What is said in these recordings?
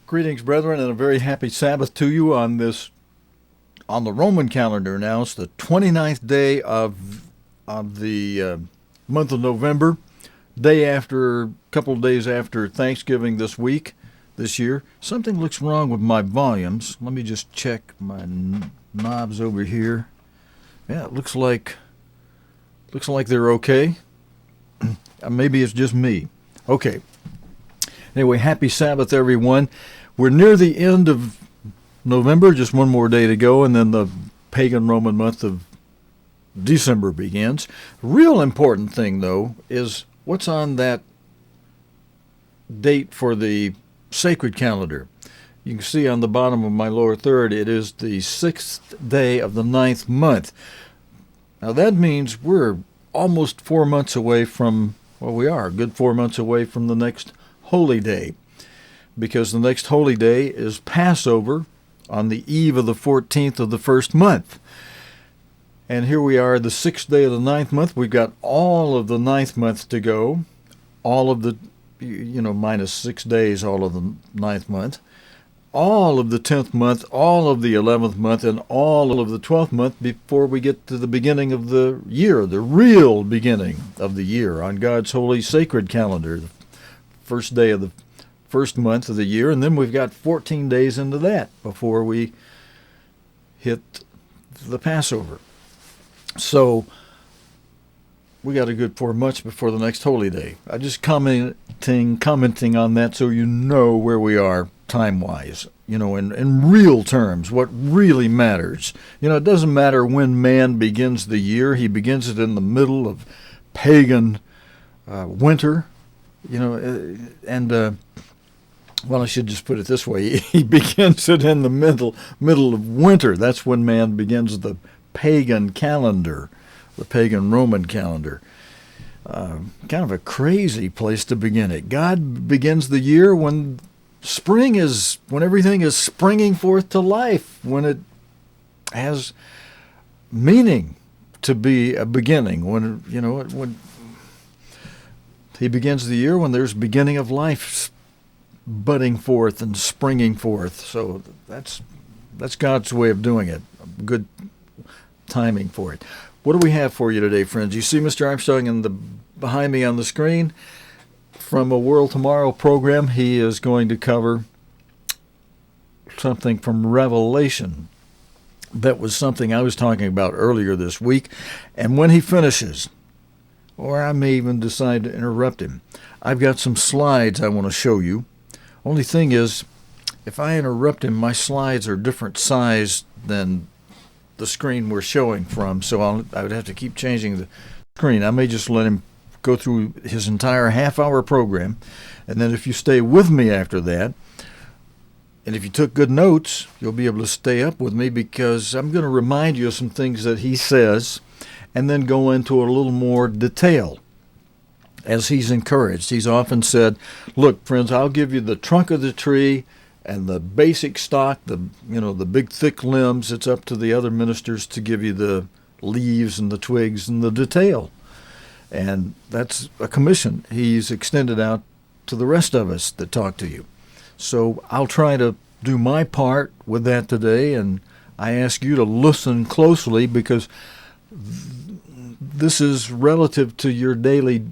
Greetings, brethren, and a very happy Sabbath to you on the Roman calendar now. It's the 29th day of the month of November, a couple of days after Thanksgiving this year. Something looks wrong with my volumes. Let me just check my knobs over here. Yeah, it looks like they're okay. Maybe it's just me. Okay. Anyway, happy Sabbath, everyone. We're near the end of November, just one more day to go, and then the pagan Roman month of December begins. Real important thing, though, is what's on that date for the sacred calendar. You can see on the bottom of my lower third, it is the 6th day of the 9th month. Now that means we're almost 4 months away from, well, we are a good 4 months away from the next holy day, because the next holy day is Passover on the eve of the 14th of the first month. And here we are, the 6th day of the 9th month. We've got all of the 9th month to go, all of the, minus 6 days, all of the 9th month, all of the 10th month, all of the 11th month, and all of the 12th month before we get to the beginning of the year, the real beginning of the year on God's holy sacred calendar, the first day of the first month of the year, and then we've got 14 days into that before we hit the Passover. So we got a good 4 months before the next holy day. I just commenting on that so you know where we are time-wise, in real terms, what really matters. It doesn't matter when man begins the year. He begins it in the middle of pagan winter, well, I should just put it this way. He begins it in the middle of winter. That's when man begins the pagan calendar, the pagan Roman calendar. Kind of a crazy place to begin it. God begins the year when everything is springing forth to life, when it has meaning to be a beginning, when he begins the year when there's beginning of life budding forth and springing forth. So that's God's way of doing it. Good timing for it. What do we have for you today, friends? You see Mr. Armstrong behind me on the screen from a World Tomorrow program. He is going to cover something from Revelation. That was something I was talking about earlier this week. And when he finishes, or I may even decide to interrupt him, I've got some slides I want to show you. Only thing is, if I interrupt him, my slides are different size than the screen we're showing from, so I would have to keep changing the screen. I may just let him go through his entire half-hour program, and then if you stay with me after that, and if you took good notes, you'll be able to stay up with me, because I'm going to remind you of some things that he says, and then go into a little more detail. As he's encouraged, he's often said, look, friends, I'll give you the trunk of the tree and the basic stock, the big thick limbs. It's up to the other ministers to give you the leaves and the twigs and the detail. And that's a commission he's extended out to the rest of us that talk to you. So I'll try to do my part with that today, and I ask you to listen closely, because this is relative to your daily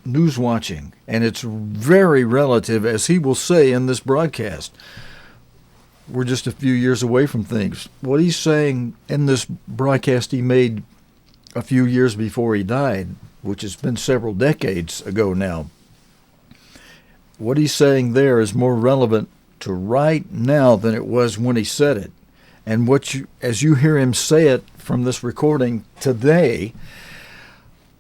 news watching, and it's very relative, as he will say in this broadcast. We're just a few years away from things. What he's saying in this broadcast he made a few years before he died, which has been several decades ago now, what he's saying there is more relevant to right now than it was when he said it. And as you hear him say it from this recording today,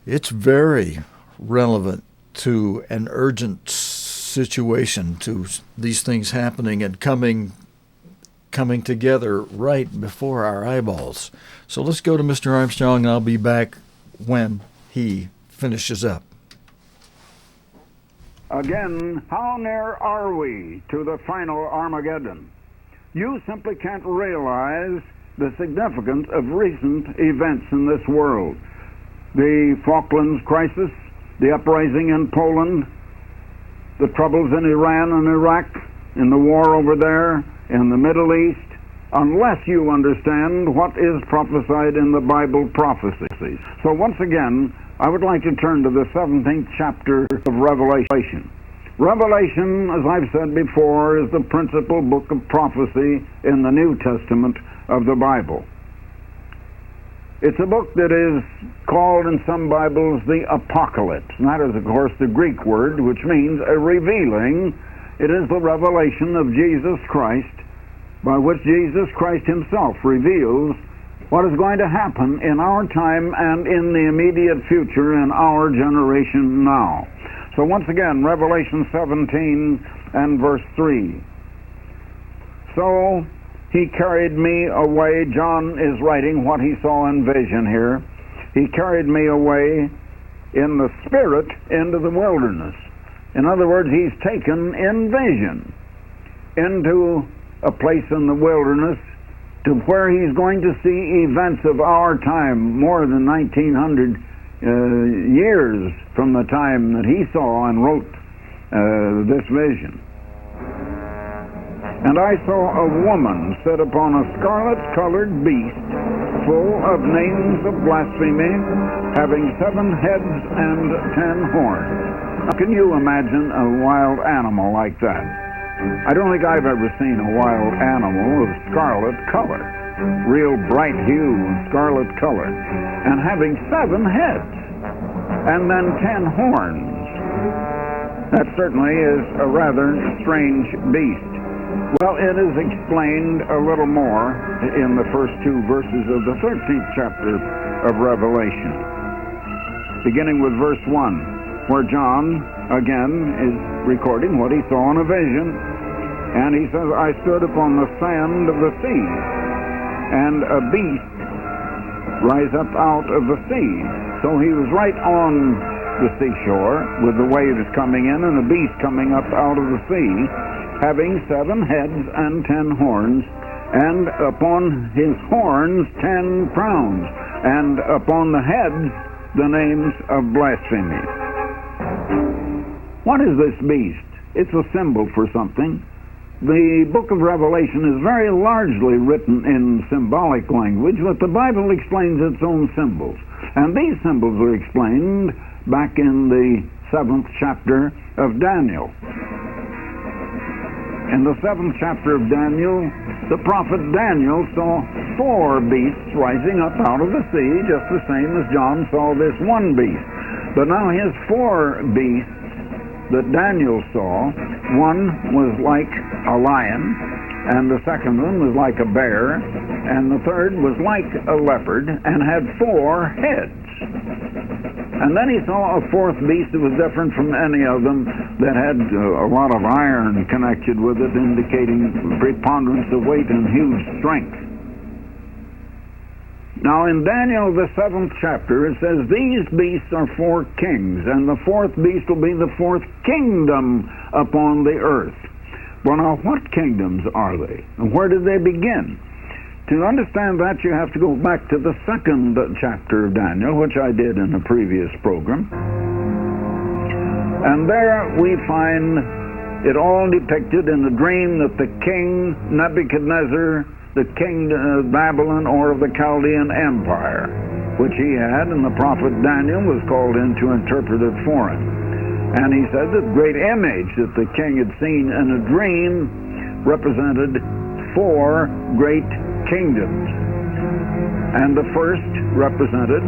it's very relevant to an urgent situation, to these things happening and coming together right before our eyeballs. So let's go to Mr. Armstrong, and I'll be back when he finishes up. Again, how near are we to the final Armageddon? You simply can't realize the significance of recent events in this world. The Falklands crisis, the uprising in Poland, the troubles in Iran and Iraq, in the war over there in the Middle East unless you understand what is prophesied in the Bible prophecies. So once again, I would like to turn to the 17th chapter of Revelation. Revelation, as I've said before, is the principal book of prophecy in the New Testament of the Bible. It's a book that is called in some Bibles the Apocalypse. And that is, of course, the Greek word, which means a revealing. It is the revelation of Jesus Christ, by which Jesus Christ himself reveals what is going to happen in our time and in the immediate future in our generation now. So once again, Revelation 17 and verse 3. So he carried me away. John is writing what he saw in vision here. He carried me away in the spirit into the wilderness. In other words, he's taken in vision into a place in the wilderness to where he's going to see events of our time, more than 1900 years from the time that he saw and wrote this vision. And I saw a woman sit upon a scarlet-colored beast, full of names of blasphemy, having 7 heads and 10 horns. Now, can you imagine a wild animal like that? I don't think I've ever seen a wild animal of scarlet color, real bright hue and scarlet color, and having 7 heads and then 10 horns. That certainly is a rather strange beast. Well, it is explained a little more in the first 2 verses of the 13th chapter of Revelation, beginning with verse 1, where John, again, is recording what he saw in a vision. And he says, I stood upon the sand of the sea, and a beast rise up out of the sea. So he was right on the seashore with the waves coming in and the beast coming up out of the sea, having 7 heads and 10 horns, and upon his horns 10 crowns, and upon the heads the names of blasphemy. What is this beast? It's a symbol for something. The book of Revelation is very largely written in symbolic language, but the Bible explains its own symbols. And these symbols are explained back in the 7th chapter of Daniel. In the 7th chapter of Daniel, the prophet Daniel saw 4 beasts rising up out of the sea, just the same as John saw this one beast. But now his 4 beasts that Daniel saw, one was like a lion, and the second one was like a bear, and the third was like a leopard, and had 4 heads. And then he saw a 4th beast that was different from any of them, that had a lot of iron connected with it, indicating preponderance of weight and huge strength. Now in Daniel, the 7th chapter, it says, these beasts are 4 kings, and the 4th beast will be the 4th kingdom upon the earth. Well, now, what kingdoms are they? And where did they begin? To understand that, you have to go back to the 2nd chapter of Daniel, which I did in a previous program. And there we find it all depicted in the dream that the king Nebuchadnezzar, the king of Babylon or of the Chaldean Empire, which he had, and the prophet Daniel was called in to interpret it for him. And he said that the great image that the king had seen in a dream represented 4 great kingdoms. And the first represented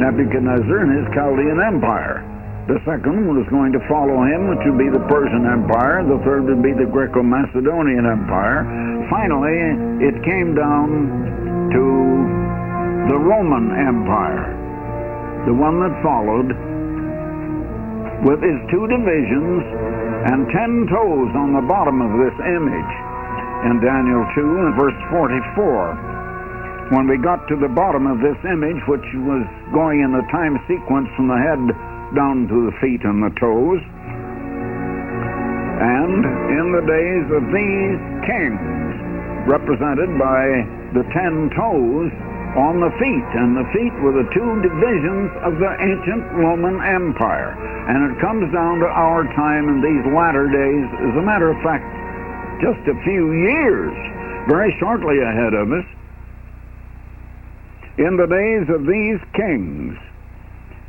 Nebuchadnezzar and his Chaldean Empire. The second was going to follow him, which would be the Persian Empire. The third would be the Greco-Macedonian Empire. Finally, it came down to the Roman Empire, the one that followed, with its 2 divisions and 10 toes on the bottom of this image. In Daniel 2 and verse 44, when we got to the bottom of this image, which was going in the time sequence from the head down to the feet and the toes, and in the days of these kings, represented by the 10 toes on the feet, and the feet were the 2 divisions of the ancient Roman Empire. And it comes down to our time in these latter days. As a matter of fact, just a few years, very shortly ahead of us. In the days of these kings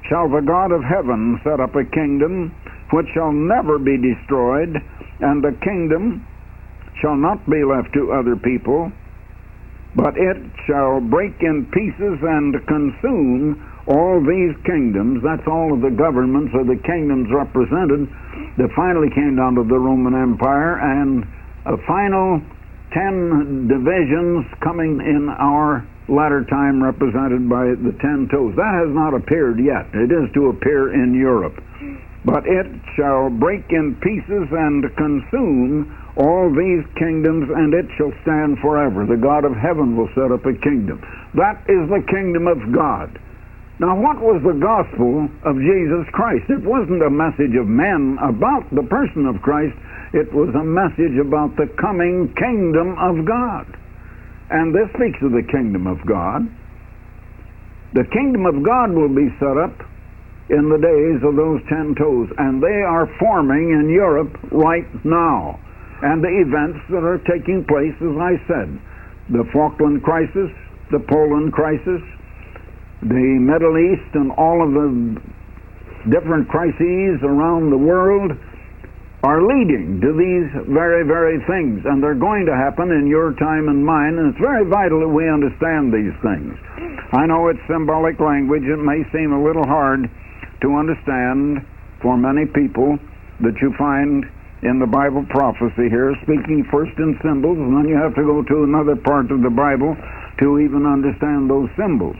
shall the God of heaven set up a kingdom which shall never be destroyed, and the kingdom shall not be left to other people, but it shall break in pieces and consume all these kingdoms. That's all of the governments or the kingdoms represented that finally came down to the Roman Empire, and a final 10 divisions coming in our latter time represented by the 10 toes. That has not appeared yet. It is to appear in Europe. But it shall break in pieces and consume all these kingdoms, and it shall stand forever. The God of heaven will set up a kingdom. That is the kingdom of God. Now, what was the gospel of Jesus Christ? It wasn't a message of men about the person of Christ. It was a message about the coming kingdom of God. And this speaks of the kingdom of God. The kingdom of God will be set up in the days of those 10 toes, and they are forming in Europe right now. And the events that are taking place, as I said, the Falkland crisis, the Poland crisis, the Middle East, and all of the different crises around the world are leading to these very, very things, and they're going to happen in your time and mine, and it's very vital that we understand these things. I know it's symbolic language. It may seem a little hard to understand for many people that you find in the Bible prophecy here, speaking first in symbols, and then you have to go to another part of the Bible to even understand those symbols.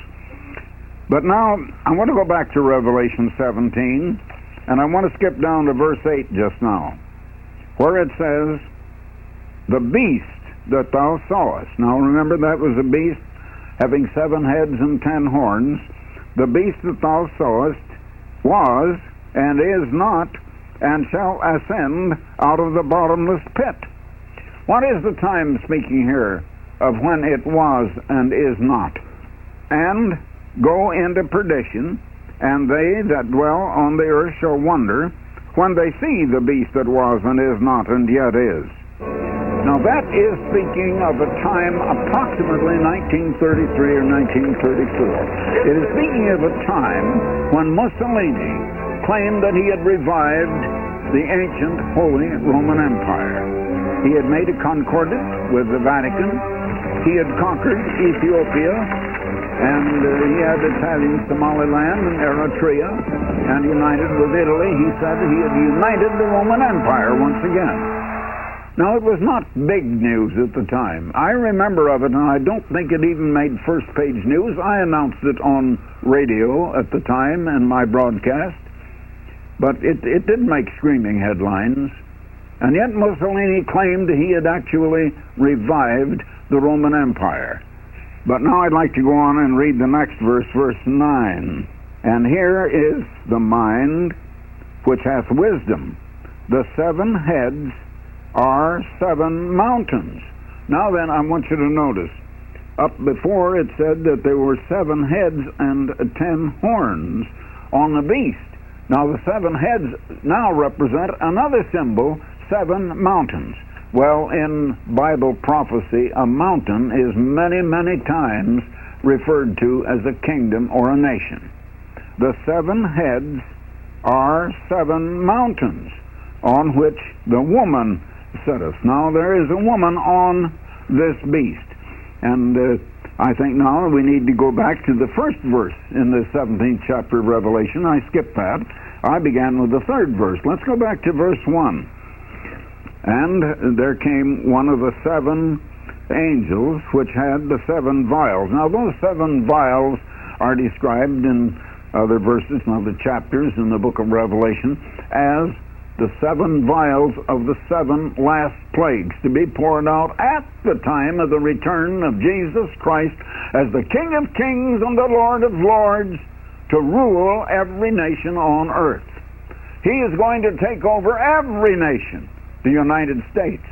But now, I want to go back to Revelation 17, and I want to skip down to verse 8 just now, where it says, the beast that thou sawest. Now remember, that was a beast having 7 heads and 10 horns. The beast that thou sawest was, and is not, and shall ascend out of the bottomless pit. What is the time speaking here of when it was and is not? And go into perdition, and they that dwell on the earth shall wonder when they see the beast that was and is not and yet is. Now that is speaking of a time approximately 1933 or 1934. It is speaking of a time when Mussolini claimed that he had revived the ancient Holy Roman Empire. He had made a concordat with the Vatican. He had conquered Ethiopia, and he had Italian Somaliland and Eritrea, and united with Italy. He said he had united the Roman Empire once again. Now, it was not big news at the time. I remember of it, and I don't think it even made first-page news. I announced it on radio at the time in my broadcast, but it did make screaming headlines. And yet Mussolini claimed he had actually revived the Roman Empire. But now I'd like to go on and read the next verse, verse 9. And here is the mind which hath wisdom. The 7 heads are 7 mountains. Now then, I want you to notice, up before it said that there were 7 heads and 10 horns on the beast. Now the 7 heads now represent another symbol, 7 mountains. Well, in Bible prophecy, a mountain is many, many times referred to as a kingdom or a nation. The 7 heads are 7 mountains on which the woman sitteth. Now there is a woman on this beast, and I think now we need to go back to the first verse in the 17th chapter of Revelation. I skipped that. I began with the 3rd verse. Let's go back to verse 1. And there came one of the 7 angels which had the 7 vials. Now those 7 vials are described in other verses and other chapters in the book of Revelation as the 7 vials of the 7 last plagues to be poured out at the time of the return of Jesus Christ as the King of Kings and the Lord of Lords to rule every nation on earth. He is going to take over every nation. The United States,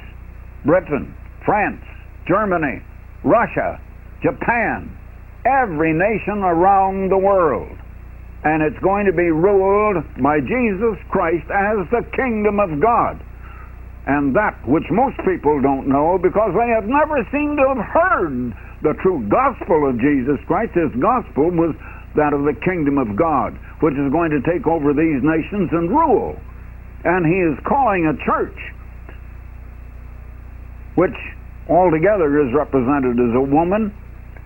Britain, France, Germany, Russia, Japan, every nation around the world. And it's going to be ruled by Jesus Christ as the kingdom of God. And that which most people don't know, because they have never seemed to have heard the true gospel of Jesus Christ. His gospel was that of the kingdom of God, which is going to take over these nations and rule. And he is calling a church, which altogether is represented as a woman,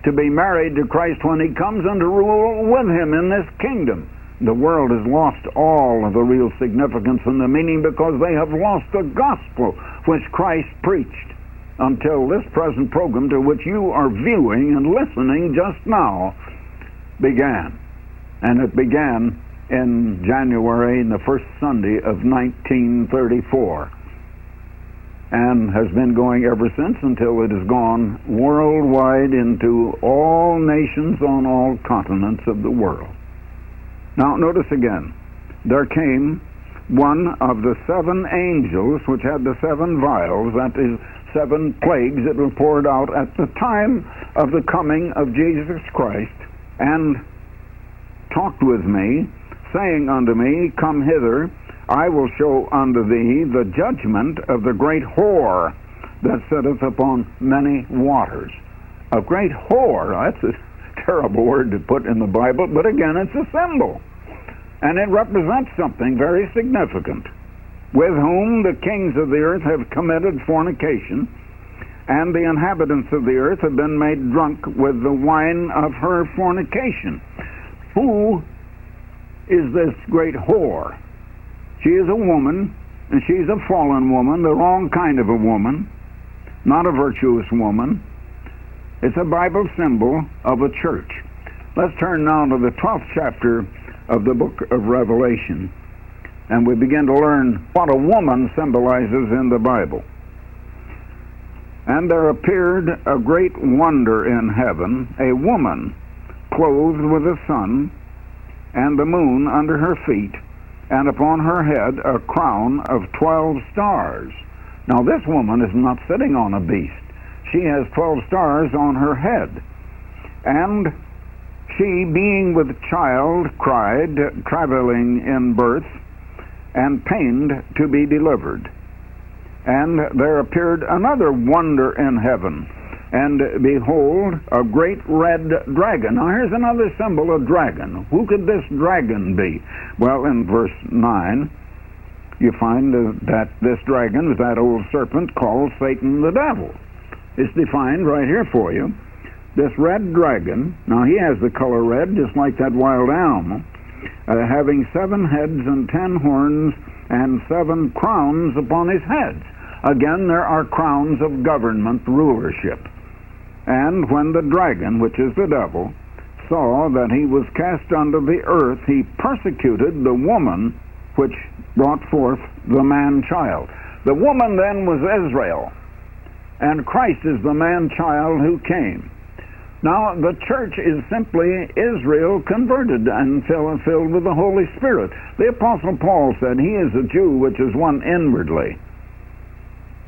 to be married to Christ when he comes and to rule with him in this kingdom. The world has lost all of the real significance and the meaning because they have lost the gospel which Christ preached until this present program, to which you are viewing and listening just now, began. And it began in January, in the first Sunday of 1934, and has been going ever since until it has gone worldwide into all nations on all continents of the world. Now, notice again, there came one of the 7 angels which had the 7 vials, that is, 7 plagues that were poured out at the time of the coming of Jesus Christ, and talked with me, saying unto me, Come hither, I will show unto thee the judgment of the great whore that sitteth upon many waters. A great whore, that's a terrible word to put in the Bible, but again, it's a symbol. And it represents something very significant, with whom the kings of the earth have committed fornication, and the inhabitants of the earth have been made drunk with the wine of her fornication. Who is this great whore? She is a woman, and she's a fallen woman, the wrong kind of a woman, not a virtuous woman. It's a Bible symbol of a church. Let's turn now to the 12th chapter of the book of Revelation, and we begin to learn what a woman symbolizes in the Bible. And there appeared a great wonder in heaven, a woman clothed with the sun, and the moon under her feet, and upon her head a crown of 12 stars. Now this woman is not sitting on a beast. She has 12 stars on her head. And she, being with child, cried, travailing in birth, and pained to be delivered. And there appeared another wonder in heaven, and behold, a great red dragon. Now here's another symbol of dragon. Who could this dragon be? Well, in verse 9, you find that this dragon is that old serpent called Satan the devil. It's defined right here for you. This red dragon, now he has the color red just like that wild animal, having 7 heads and 10 horns and 7 crowns upon his heads. Again, there are crowns of government rulership. And when the dragon, which is the devil, saw that he was cast unto the earth, he persecuted the woman which brought forth the man-child. The woman then was Israel, and Christ is the man-child who came. Now, the church is simply Israel converted and filled with the Holy Spirit. The Apostle Paul said he is a Jew which is one inwardly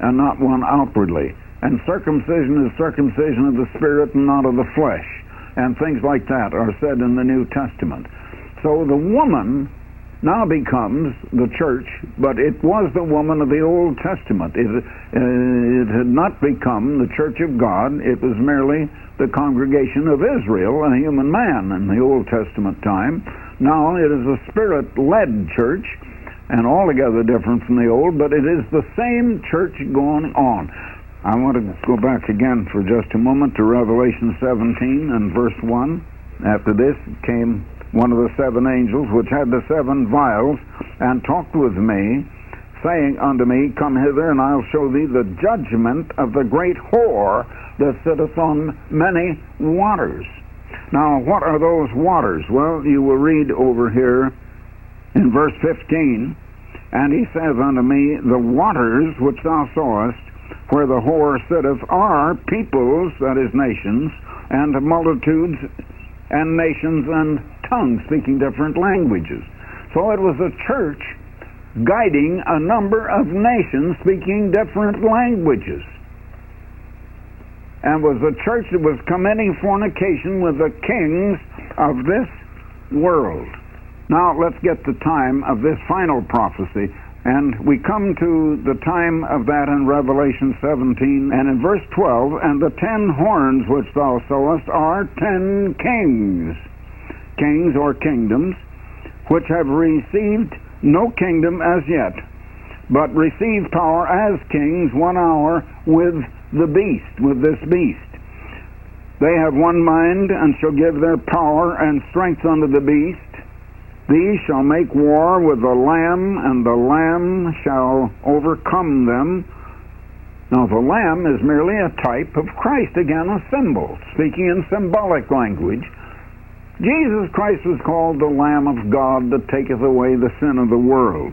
and not one outwardly. And circumcision is circumcision of the Spirit and not of the flesh. And things like that are said in the New Testament. So the woman now becomes the church, but it was the woman of the Old Testament. It had not become the church of God. It was merely the congregation of Israel, a human man in the Old Testament time. Now it is a Spirit-led church, and altogether different from the Old, but it is the same church going on. I want to go back again for just a moment to Revelation 17 and verse 1. After this came one of the 7 angels which had the 7 vials, and talked with me, saying unto me, Come hither, and I'll show thee the judgment of the great whore that sitteth on many waters. Now, what are those waters? Well, you will read over here in verse 15, And he says unto me, The waters which thou sawest, where the whore sitteth, are peoples, that is nations, and multitudes, and nations, and tongues, speaking different languages. So it was a church guiding a number of nations speaking different languages, and was a church that was committing fornication with the kings of this world. Now let's get the time of this final prophecy. And we come to the time of that in Revelation 17, and in verse 12, and the 10 horns which thou sawest are 10 kings, kings or kingdoms, which have received no kingdom as yet, but receive power as kings 1 hour with the beast, with this beast. They have one mind, and shall give their power and strength unto the beast. These shall make war with the Lamb, and the Lamb shall overcome them. Now the Lamb is merely a type of Christ, again a symbol, speaking in symbolic language. Jesus Christ was called the Lamb of God that taketh away the sin of the world.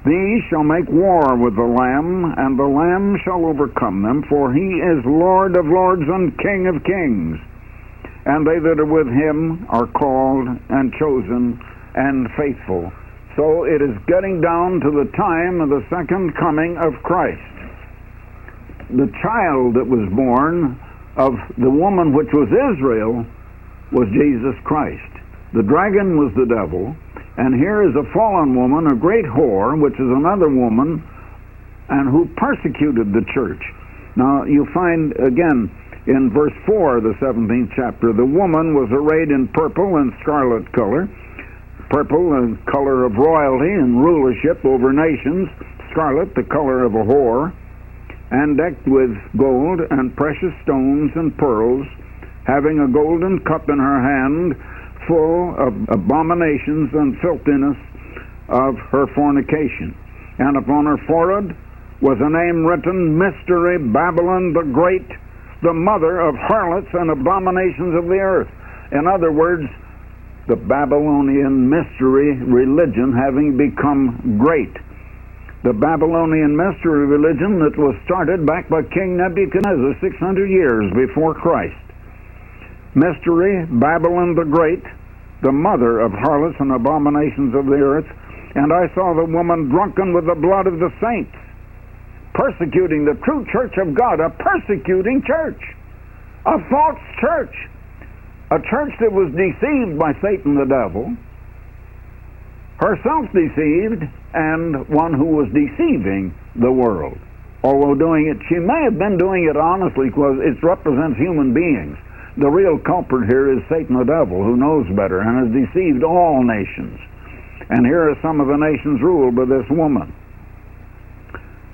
These shall make war with the Lamb, and the Lamb shall overcome them, for he is Lord of lords and King of kings. And they that are with him are called and chosen and faithful. So it is getting down to the time of the second coming of Christ. The child that was born of the woman which was Israel was Jesus Christ. The dragon was the devil, and here is a fallen woman, a great whore, which is another woman, and who persecuted the church. Now you find again in verse 4 of the 17th chapter, the woman was arrayed in purple and scarlet color. Purple, the color of royalty and rulership over nations. Scarlet, the color of a whore. And decked with gold and precious stones and pearls, having a golden cup in her hand, full of abominations and filthiness of her fornication. And upon her forehead was a name written, Mystery, Babylon the Great, the mother of harlots and abominations of the earth. In other words, the Babylonian mystery religion having become great. The Babylonian mystery religion that was started back by King Nebuchadnezzar 600 years before Christ. Mystery, Babylon the Great, the mother of harlots and abominations of the earth. And I saw the woman drunken with the blood of the saints, persecuting the true church of God, a persecuting church, a false church, a church that was deceived by Satan the devil, herself deceived, and one who was deceiving the world. Although doing it, she may have been doing it honestly because it represents human beings. The real culprit here is Satan the devil, who knows better and has deceived all nations. And here are some of the nations ruled by this woman.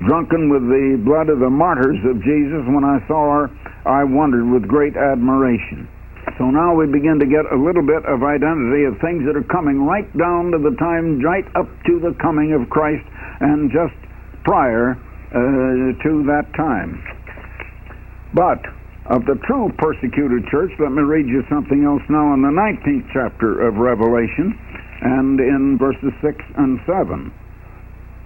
Drunken with the blood of the martyrs of Jesus, when I saw her, I wondered with great admiration. So now we begin to get a little bit of identity of things that are coming right down to the time, right up to the coming of Christ, and just prior to that time. But of the true persecuted church, let me read you something else now in the 19th chapter of Revelation, and in verses 6 and 7,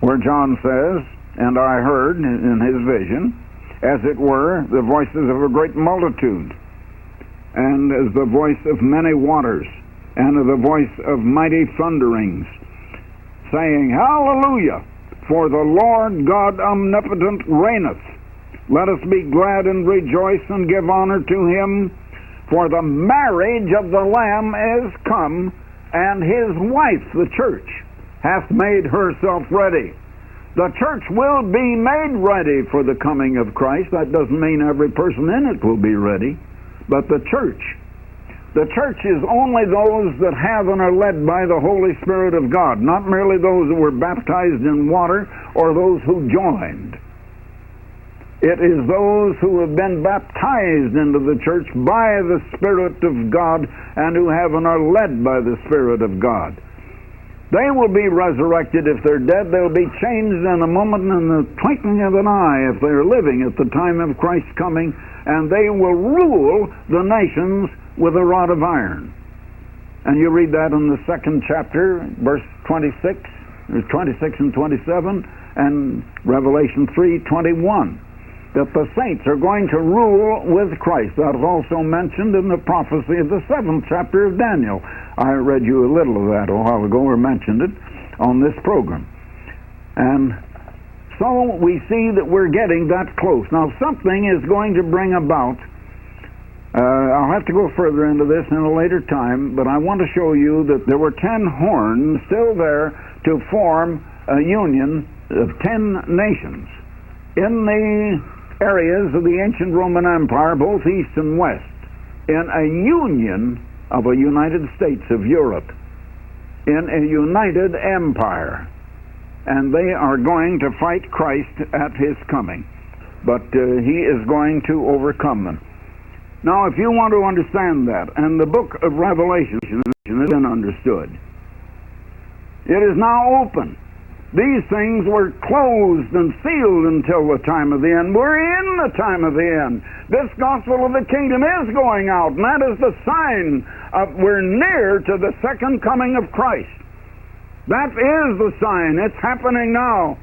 where John says, And I heard in his vision, as it were, the voices of a great multitude, and as the voice of many waters, and of the voice of mighty thunderings, saying, Hallelujah! For the Lord God omnipotent reigneth. Let us be glad and rejoice and give honor to him, for the marriage of the Lamb is come, and his wife, the church, hath made herself ready. The church will be made ready for the coming of Christ. That doesn't mean every person in it will be ready, but the church. The church is only those that have and are led by the Holy Spirit of God, not merely those who were baptized in water or those who joined. It is those who have been baptized into the church by the Spirit of God and who have and are led by the Spirit of God. They will be resurrected if they're dead. They'll be changed in a moment, in the twinkling of an eye, if they're living at the time of Christ's coming, and they will rule the nations with a rod of iron. And you read that in the 2nd chapter, verse 26 and 27, and Revelation 3:21, that the saints are going to rule with Christ. That is also mentioned in the prophecy of the 7th chapter of Daniel. I read you a little of that a while ago, or mentioned it on this program. And so we see that we're getting that close. Now something is going to bring about, I'll have to go further into this in a later time, but I want to show you that there were 10 horns still there to form a union of 10 nations in the areas of the ancient Roman Empire, both east and west, in a union of a United States of Europe, in a united empire. And they are going to fight Christ at his coming. But he is going to overcome them. Now, if you want to understand that, and the book of Revelation has been understood, it is now open. These things were closed and sealed until the time of the end. We're in the time of the end. This gospel of the kingdom is going out, and that is the sign of we're near to the second coming of Christ. That is the sign. It's happening now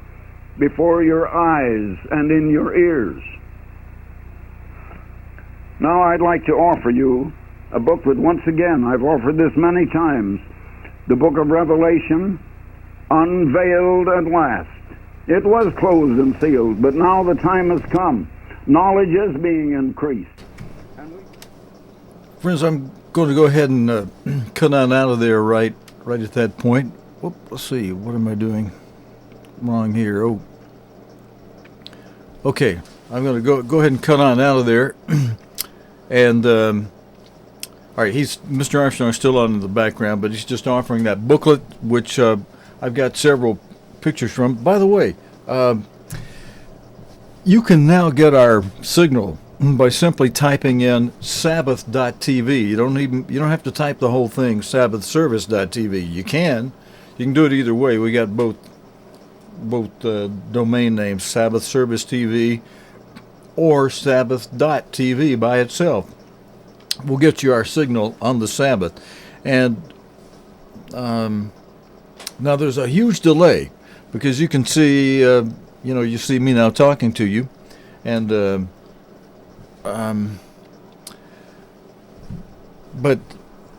before your eyes and in your ears. Now I'd like to offer you a book that, once again, I've offered this many times, the book of Revelation, unveiled at last. It was closed and sealed, but now the time has come. Knowledge is being increased. Friends, I'm going to go ahead and cut on out of there right at that point. Whoop, let's see, what am I doing wrong here? Oh, okay, I'm going to go ahead and cut on out of there. And all right, Mr. Armstrong is still on in the background, but he's just offering that booklet, which I've got several pictures from. By the way, you can now get our signal by simply typing in Sabbath.tv. You don't have to type the whole thing, SabbathService.tv. You can do it either way. We got both domain names, Sabbath Service TV or Sabbath.tv by itself. We'll get you our signal on the Sabbath. And now there's a huge delay, because you can see, you see me now talking to you, and but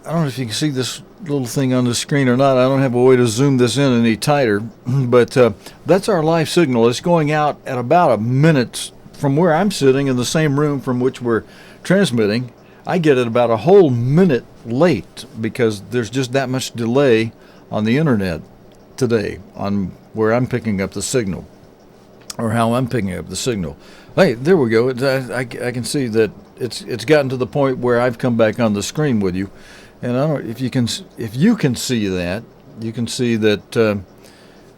I don't know if you can see this little thing on the screen or not. I don't have a way to zoom this in any tighter, but that's our live signal. It's going out at about a minute from where I'm sitting in the same room from which we're transmitting. I get it about a whole minute late, because there's just that much delay on the internet today on where I'm picking up the signal, or how I'm picking up the signal. Hey, there we go. I can see that it's gotten to the point where I've come back on the screen with you, and I don't know if you can see that. You can see that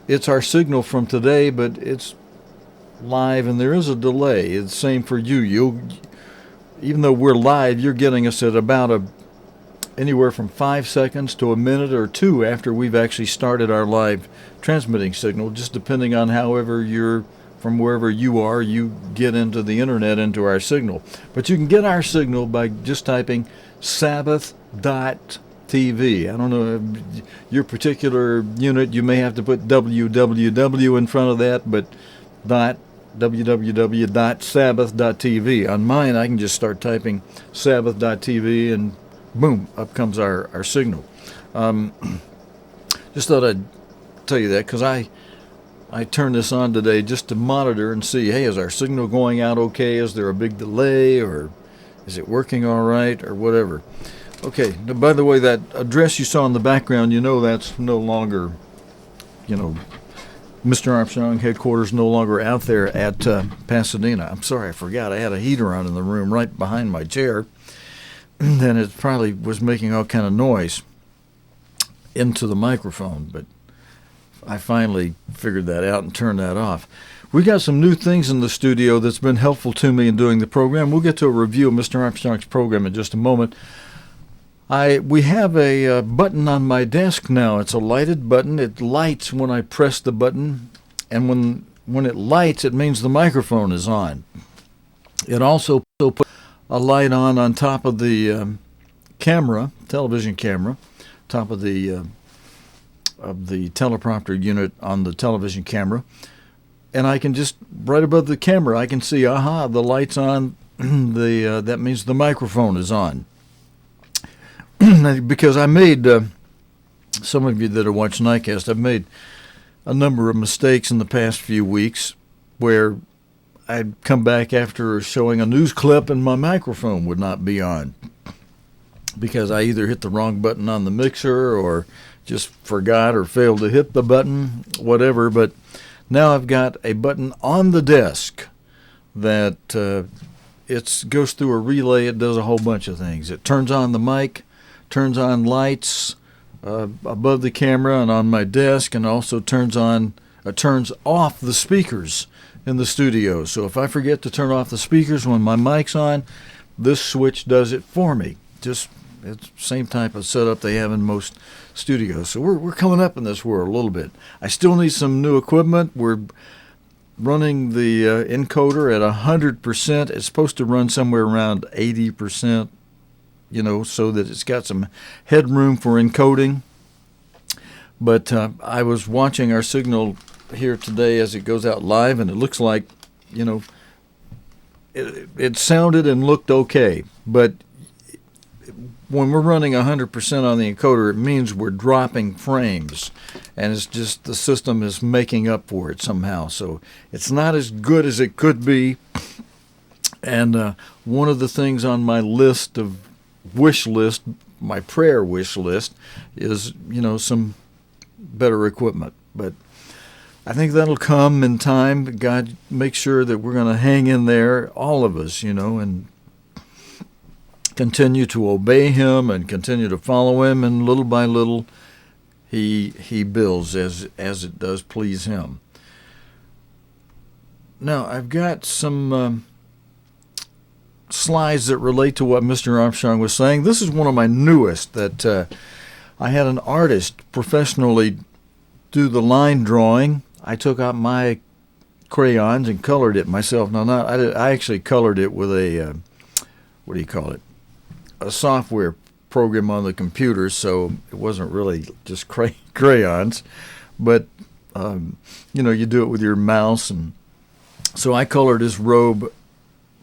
it's our signal from today, but it's live, and there is a delay. It's the same for you. Even though we're live, you're getting us at about anywhere from 5 seconds to a minute or two after we've actually started our live transmitting signal, just depending on from wherever you are, you get into the internet, into our signal. But you can get our signal by just typing Sabbath.tv. I don't know, your particular unit, you may have to put www in front of that, but www.sabbath.tv. On mine, I can just start typing Sabbath.tv, and boom, up comes our signal. Just thought I'd tell you that, because I turned this on today just to monitor and see, hey, is our signal going out okay? Is there a big delay, or is it working all right, or whatever? Okay, now, by the way, that address you saw in the background, that's no longer, Mr. Armstrong headquarters, no longer out there at Pasadena. I'm sorry, I forgot. I had a heater on in the room right behind my chair, and it probably was making all kind of noise into the microphone, but I finally figured that out and turned that off. We got some new things in the studio that's been helpful to me in doing the program. We'll get to a review of Mr. Armstrong's program in just a moment. We have a button on my desk now. It's a lighted button. It lights when I press the button, and when it lights, it means the microphone is on. It also puts a light on top of the camera, television camera, top of the teleprompter unit on the television camera, and I can just, right above the camera, I can see, the light's on. That means the microphone is on. Because I made, some of you that have watched Nightcast, I've made a number of mistakes in the past few weeks where I'd come back after showing a news clip and my microphone would not be on, because I either hit the wrong button on the mixer, or just forgot or failed to hit the button, whatever. But now I've got a button on the desk that it goes through a relay. It does a whole bunch of things. It turns on the mic, turns on lights above the camera and on my desk, and also turns off the speakers in the studio. So if I forget to turn off the speakers when my mic's on, this switch does it for me. Just it's the same type of setup they have in most studios. So we're coming up in this world a little bit. I still need some new equipment. We're running the encoder at 100%. It's supposed to run somewhere around 80%, so that it's got some headroom for encoding. But I was watching our signal here today as it goes out live, and it looks like, it sounded and looked okay. But when we're running 100% on the encoder, it means we're dropping frames, and it's just the system is making up for it somehow. So it's not as good as it could be. And one of the things on my my prayer wish list, is some better equipment. But I think that'll come in time. God, make sure that we're going to hang in there, all of us, and continue to obey Him and continue to follow Him, and little by little He builds as it does please Him. Now I've got some slides that relate to what Mr. Armstrong was saying. This is one of my newest that I had an artist professionally do the line drawing. I took out my crayons and colored it myself. I actually colored it with a a software program on the computer, so it wasn't really just crayons, but you do it with your mouse. And so I colored his robe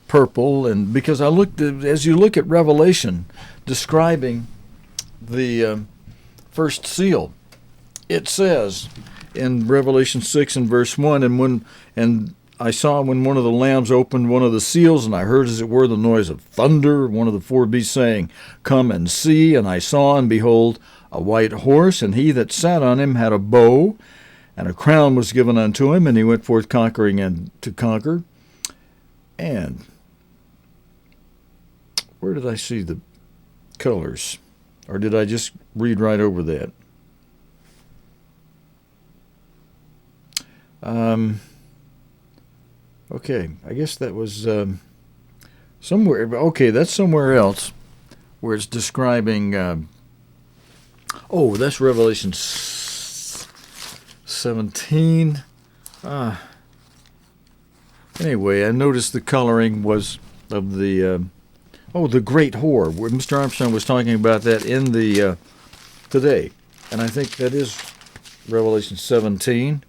purple, and because as you look at Revelation describing the first seal, it says in Revelation 6 and verse 1, and I saw when one of the lambs opened one of the seals, and I heard as it were the noise of thunder, one of the four beasts saying, "Come and see." And I saw, and behold, a white horse, and he that sat on him had a bow, and a crown was given unto him, and he went forth conquering and to conquer. And where did I see the colors? Or did I just read right over that? Okay, I guess that was somewhere. Okay, that's somewhere else where it's describing. That's Revelation 17. Anyway, I noticed the coloring was of the great whore. Where Mr. Armstrong was talking about that in the today, and I think that is Revelation 17.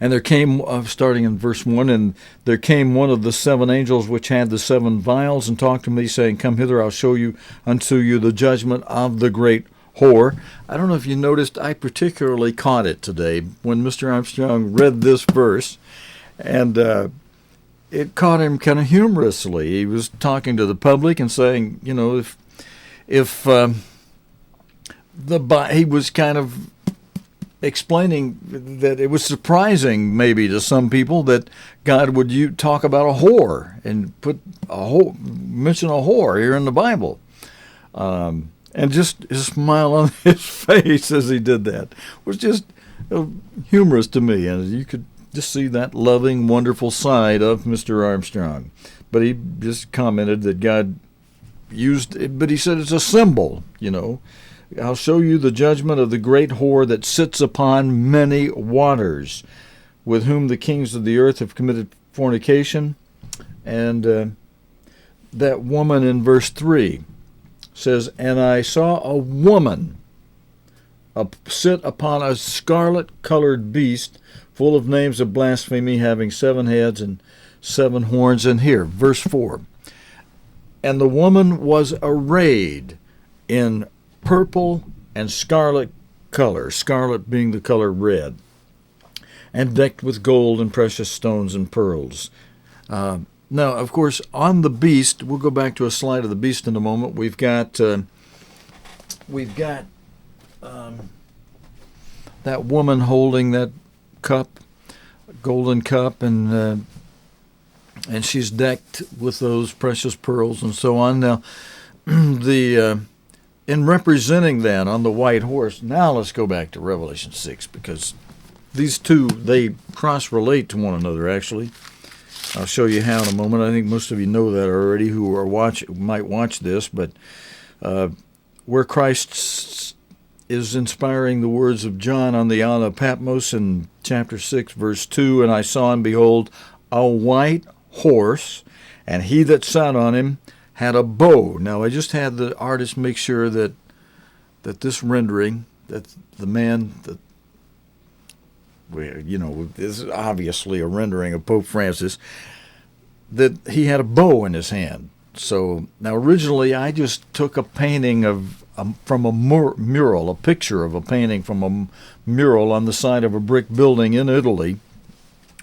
And there came, starting in verse 1, and there came one of the seven angels which had the seven vials, and talked to me, saying, "Come hither, I'll show you unto you the judgment of the great whore." I don't know if you noticed, I particularly caught it today when Mr. Armstrong read this verse, and it caught him kind of humorously. He was talking to the public and saying, if he was kind of explaining that it was surprising maybe to some people that God would talk about a whore and mention a whore here in the Bible. And just his smile on his face as he did that was just humorous to me. And you could just see that loving, wonderful side of Mr. Armstrong. But he just commented that God used it, but he said it's a symbol, I'll show you the judgment of the great whore that sits upon many waters, with whom the kings of the earth have committed fornication. And that woman in verse 3 says, "And I saw a woman sit upon a scarlet-colored beast, full of names of blasphemy, having 7 heads and 7 horns." And here, verse 4, "And the woman was arrayed in purple and scarlet color," scarlet being the color red, "and decked with gold and precious stones and pearls." Now, of course, on the beast, we'll go back to a slide of the beast in a moment. We've got that woman holding that cup, golden cup, and she's decked with those precious pearls and so on. Now, in representing that on the white horse, now let's go back to Revelation 6, because these two, they cross-relate to one another, actually. I'll show you how in a moment. I think most of you know that already who might watch this, but where Christ is inspiring the words of John on the Isle of Patmos in chapter 6, verse 2, "And I saw and behold a white horse, and he that sat on him had a bow." Now, I just had the artist make sure that this rendering, that the man, this is obviously a rendering of Pope Francis, that he had a bow in his hand. So now originally I just took a painting from a mural, a picture of a painting from a mural on the side of a brick building in Italy,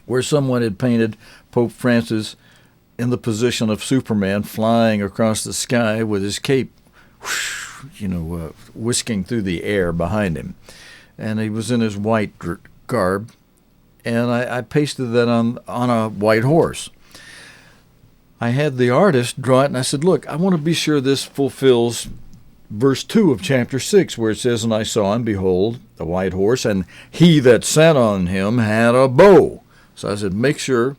where someone had painted Pope Francis in the position of Superman flying across the sky with his cape, whisking through the air behind him. And he was in his white garb, and I pasted that on a white horse. I had the artist draw it, and I said, look, I want to be sure this fulfills verse 2 of chapter 6, where it says, "And I saw and behold a white horse, and he that sat on him had a bow." So I said, make sure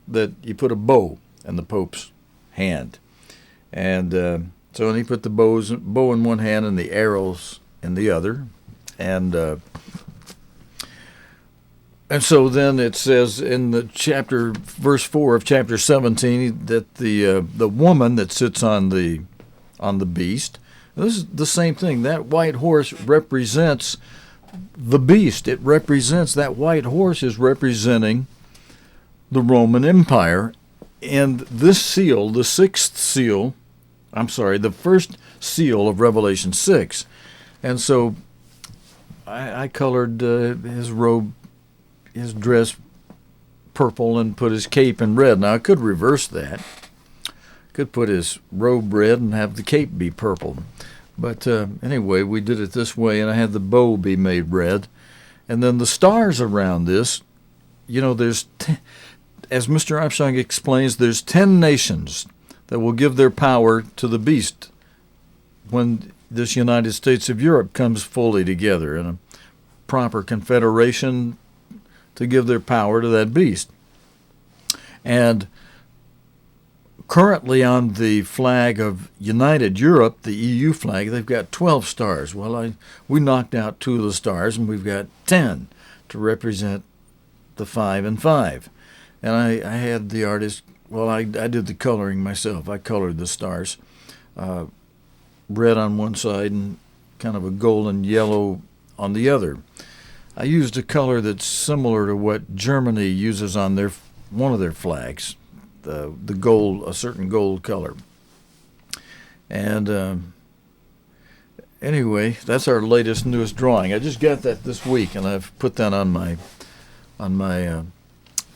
that you put a bow in the Pope's hand. And so he put the bow in one hand and the arrows in the other. And so then it says in the verse 4 of chapter 17, that the woman that sits on the beast, this is the same thing. That white horse represents the beast. That white horse is representing the Roman Empire. And this seal, the first seal of Revelation 6. And so I colored his robe, his dress purple, and put his cape in red. Now, I could reverse that. Could put his robe red and have the cape be purple. But anyway, we did it this way, and I had the bow be made red. And then the stars around this, there's, as Mr. Armstrong explains, there's 10 nations that will give their power to the beast when this United States of Europe comes fully together in a proper confederation to give their power to that beast. And currently on the flag of United Europe, the EU flag, they've got 12 stars. Well, we knocked out 2 of the stars, and we've got 10 to represent the 5 and 5. And I had the artist, I did the coloring myself. I colored the stars, red on one side and kind of a golden yellow on the other. I used a color that's similar to what Germany uses on one of their flags, the gold, a certain gold color. And anyway, that's our newest drawing. I just got that this week, and I've put that on my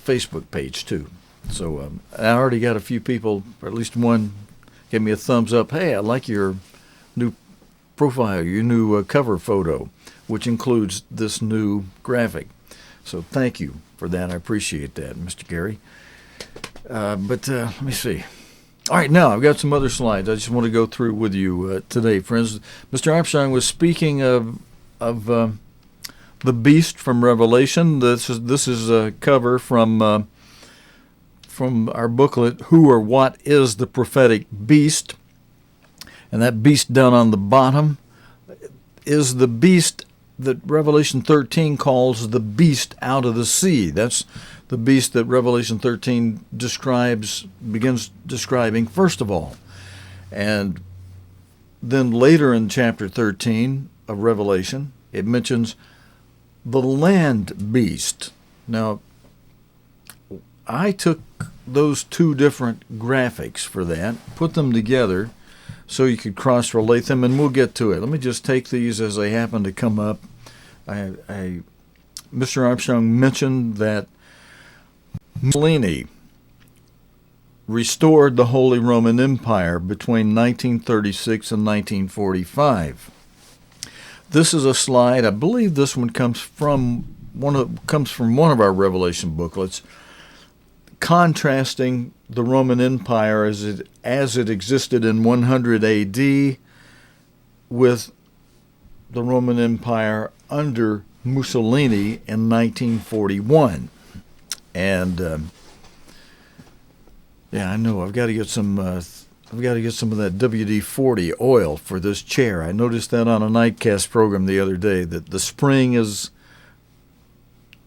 Facebook page too. So I already got a few people, or at least one, gave me a thumbs up. Hey, I like your new profile, your new cover photo, which includes this new graphic. So thank you for that. I appreciate that, Mr. Gary. But let me see. All right, now I've got some other slides I just want to go through with you today, friends. Mr. Armstrong was speaking of the beast from Revelation. This is a cover from our booklet, Who or What is the Prophetic Beast? And that beast down on the bottom is the beast that Revelation 13 calls the beast out of the sea. That's the beast that Revelation 13 begins describing first of all. And then later in chapter 13 of Revelation, it mentions the land beast. Now, I took those 2 different graphics for that, put them together so you could cross-relate them, and we'll get to it. Let me just take these as they happen to come up. Mr. Armstrong mentioned that Mussolini restored the Holy Roman Empire between 1936 and 1945. This is a slide. I believe this one comes from one of our Revelation booklets, contrasting the Roman Empire as it existed in 100 A.D. with the Roman Empire under Mussolini in 1941. And I know I've got to get some of that WD-40 oil for this chair. I noticed that on a nightcast program the other day, that the spring is,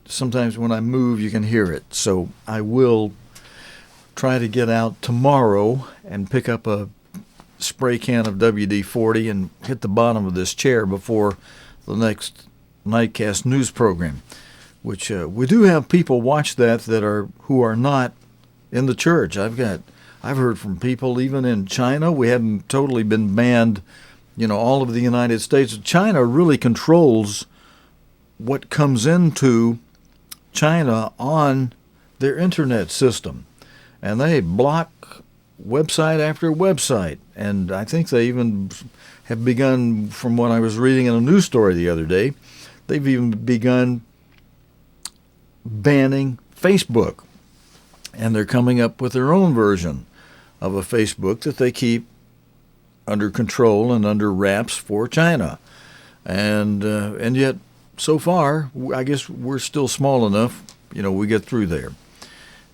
sometimes when I move you can hear it. So I will try to get out tomorrow and pick up a spray can of WD-40 and hit the bottom of this chair before the next nightcast news program, which we do have people watch that who are not in the church. I've heard from people even in China. We haven't totally been banned, all of the United States. China really controls what comes into China on their internet system. And they block website after website. And I think they even have begun, from what I was reading in a news story the other day, they've even begun banning Facebook. And they're coming up with their own version of a Facebook that they keep under control and under wraps for China. And yet, so far, I guess we're still small enough, we get through there.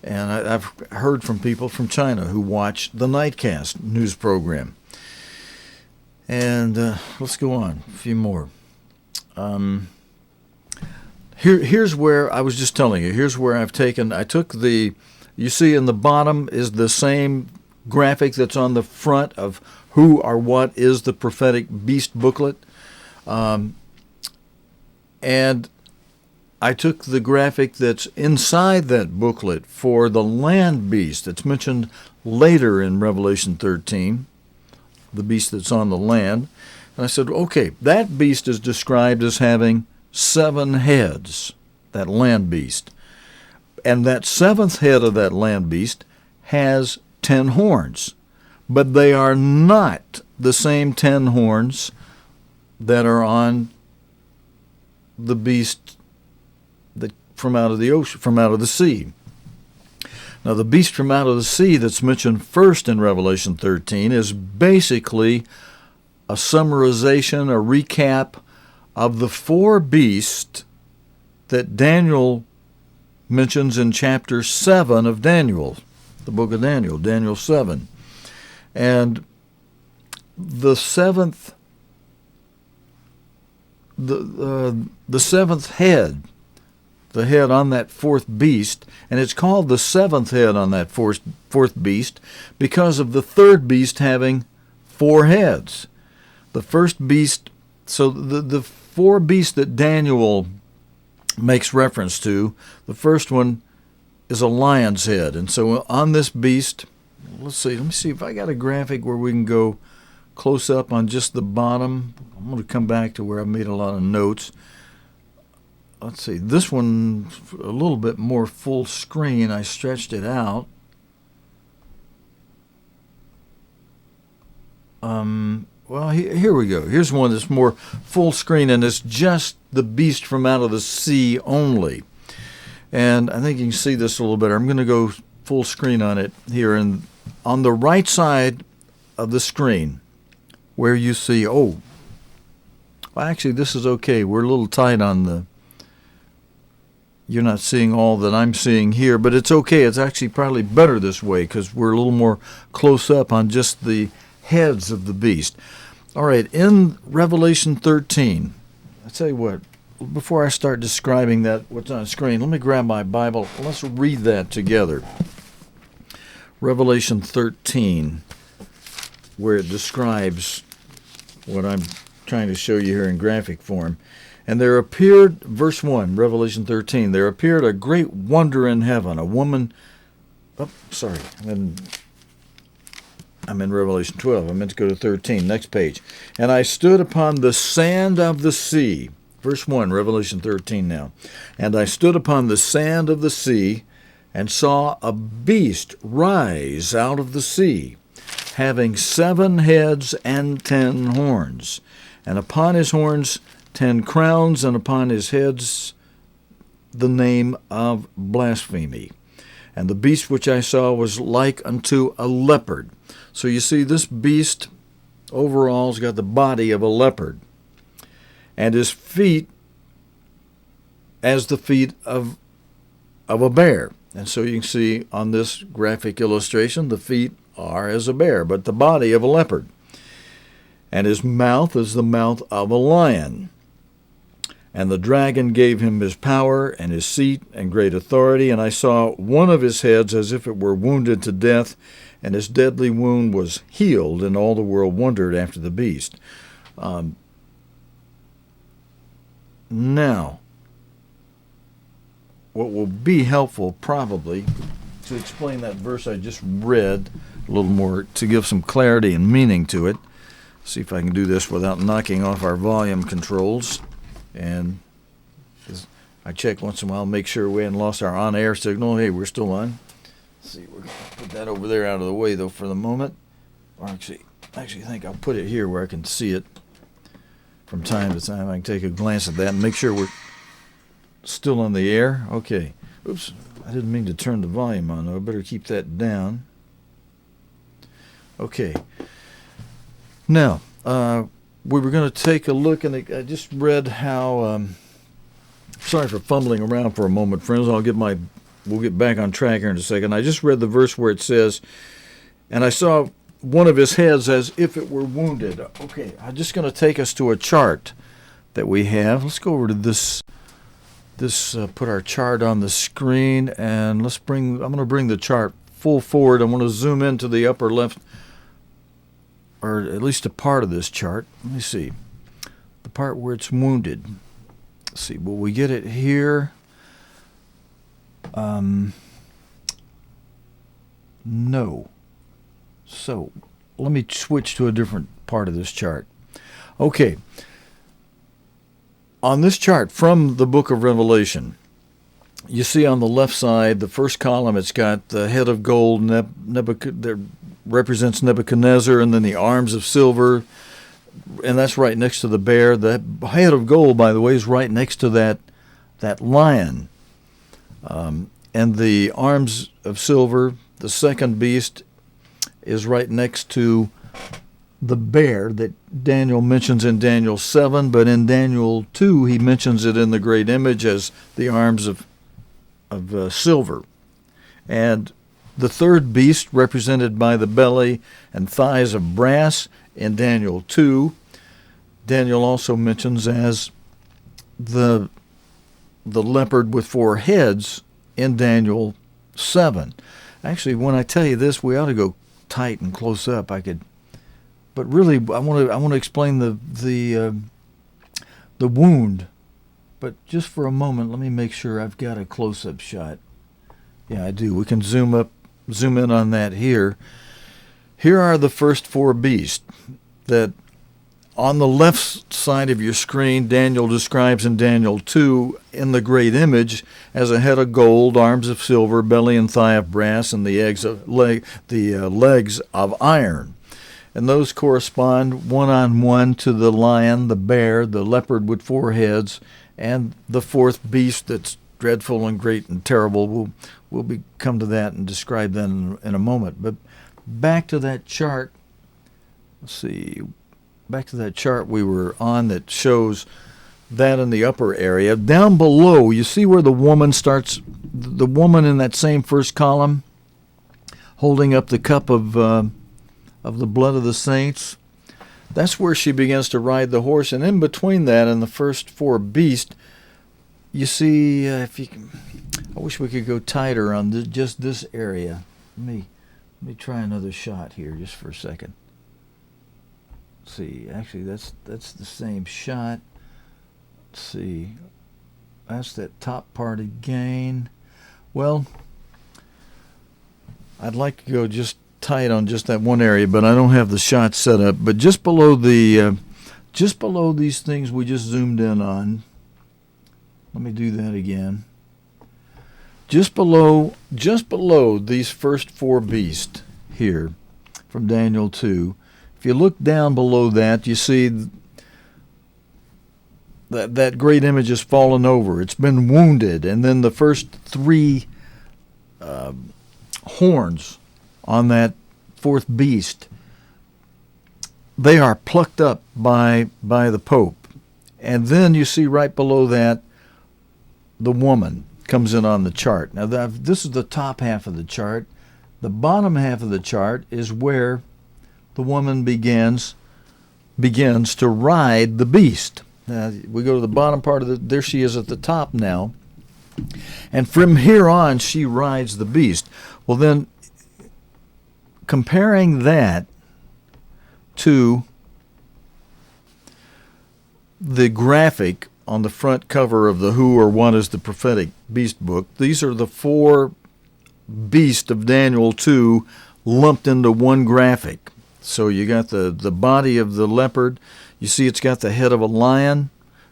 And I've heard from people from China who watch the Nightcast news program. And let's go on, a few more. Here's where I was just telling you, here's where I took you see in the bottom is the same graphic that's on the front of who or what is the prophetic beast booklet. And I took the graphic that's inside that booklet for the land beast that's mentioned later in Revelation 13, the beast that's on the land. And I said, okay, that beast is described as having 7 heads, that land beast. And that 7th head of that land beast has 10 horns. But they are not the same 10 horns that are on the beast that from out of the ocean, from out of the sea. Now, the beast from out of the sea that's mentioned first in Revelation 13 is basically a summarization, a recap of the 4 beasts that Daniel mentions in chapter 7 of Daniel, the book of Daniel, Daniel 7. And the 7th head, the head on that 4th beast, and it's called the 7th head on that 4th beast because of the 3rd beast having 4 heads. The first beast, so the 4 beasts that Daniel makes reference to, the first one is a lion's head. And so on this beast, let me see if I got a graphic where we can go close up on just the bottom. I'm going to come back to where I made a lot of notes. Let's see, this one a little bit more full screen. I stretched it out. Well, here we go. Here's one that's more full screen, and it's just the beast from out of the sea only. And I think you can see this a little better. I'm going to go full screen on it here. And on the right side of the screen, where you see, actually, this is okay. We're a little tight on you're not seeing all that I'm seeing here, but it's okay. It's actually probably better this way because we're a little more close up on just the heads of the beast. All right, in Revelation 13, I'll tell you what, before I start describing what's on the screen, let me grab my Bible. Let's read that together. Revelation 13, where it describes what I'm trying to show you here in graphic form. And there appeared, verse 1, Revelation 13, there appeared a great wonder in heaven, a woman, I'm in Revelation 12. I meant to go to 13. Next page. And I stood upon the sand of the sea. Verse 1, Revelation 13 now. And I stood upon the sand of the sea and saw a beast rise out of the sea, having 7 heads and 10 horns. And upon his horns 10 crowns, and upon his heads the name of blasphemy. And the beast which I saw was like unto a leopard. So you see, this beast overall has got the body of a leopard, and his feet as the feet of a bear. And so you can see on this graphic illustration, the feet are as a bear, but the body of a leopard. And his mouth is the mouth of a lion. And the dragon gave him his power and his seat and great authority. And I saw one of his heads as if it were wounded to death, and his deadly wound was healed, and all the world wondered after the beast. Now, what will be helpful probably to explain that verse I just read a little more, to give some clarity and meaning to it. See if I can do this without knocking off our volume controls. And I check once in a while, make sure we hadn't lost our on-air signal. Hey, we're still on. Let's see, we're going to put that over there out of the way, though, for the moment. Or actually, I think I'll put it here where I can see it from time to time. I can take a glance at that and make sure we're still on the air. Okay. Oops, I didn't mean to turn the volume on, though. I better keep that down. Okay. Now, we were going to take a look, and I just read how, sorry for fumbling around for a moment, friends. We'll get back on track here in a second. I just read the verse where it says, and I saw one of his heads as if it were wounded. Okay, I'm just going to take us to a chart that we have. Let's go over to this, put our chart on the screen, and I'm going to bring the chart full forward. I want to zoom into the upper left, or at least a part of this chart. Let me see. The part where it's wounded. Let's see, will we get it here? No. So, let me switch to a different part of this chart. Okay. On this chart from the book of Revelation, you see on the left side, the first column, it's got the head of gold, that represents Nebuchadnezzar, and then the arms of silver, and that's right next to the bear. The head of gold, by the way, is right next to that lion. And the arms of silver, the second beast, is right next to the bear that Daniel mentions in Daniel 7, but in Daniel 2 he mentions it in the great image as the arms of silver. And the third beast, represented by the belly and thighs of brass in Daniel 2, Daniel also mentions as the leopard with 4 heads in Daniel 7. Actually, when I tell you this, we ought to go tight and close up. But really, I want to explain the wound. But just for a moment, let me make sure I've got a close-up shot. Yeah, I do. We can zoom in on that here. Here are the first 4 beasts that on the left side of your screen, Daniel describes in Daniel 2 in the great image as a head of gold, arms of silver, belly and thigh of brass, and the legs of iron. And those correspond one-on-one to the lion, the bear, the leopard with 4 heads, and the fourth beast that's dreadful and great and terrible. We'll come to that and describe that in a moment. But back to that chart. Let's see. Back to that chart we were on that shows that in the upper area. Down below, you see where the woman starts, the woman in that same first column, holding up the cup of the blood of the saints. That's where she begins to ride the horse. And in between that and the first 4 beasts, you see, I wish we could go tighter on just this area. Let me try another shot here just for a second. See, actually that's the same shot. Let's see, that's that top part again. Well, I'd like to go just tight on just that one area, but I don't have the shot set up. But just below these things we just zoomed in on. Let me do that again. Just below these first 4 beasts here from Daniel 2. If you look down below that, you see that great image has fallen over. It's been wounded. And then the first three horns on that fourth beast, they are plucked up by the Pope. And then you see right below that, the woman comes in on the chart. Now, this is the top half of the chart. The bottom half of the chart is where the woman begins to ride the beast. We go to the bottom part of there she is at the top now. And from here on, she rides the beast. Well, then, comparing that to the graphic on the front cover of the Who or What is the Prophetic Beast book, these are the four beasts of Daniel 2 lumped into one graphic. So you got the body of the leopard. You see it's got the head of a lion.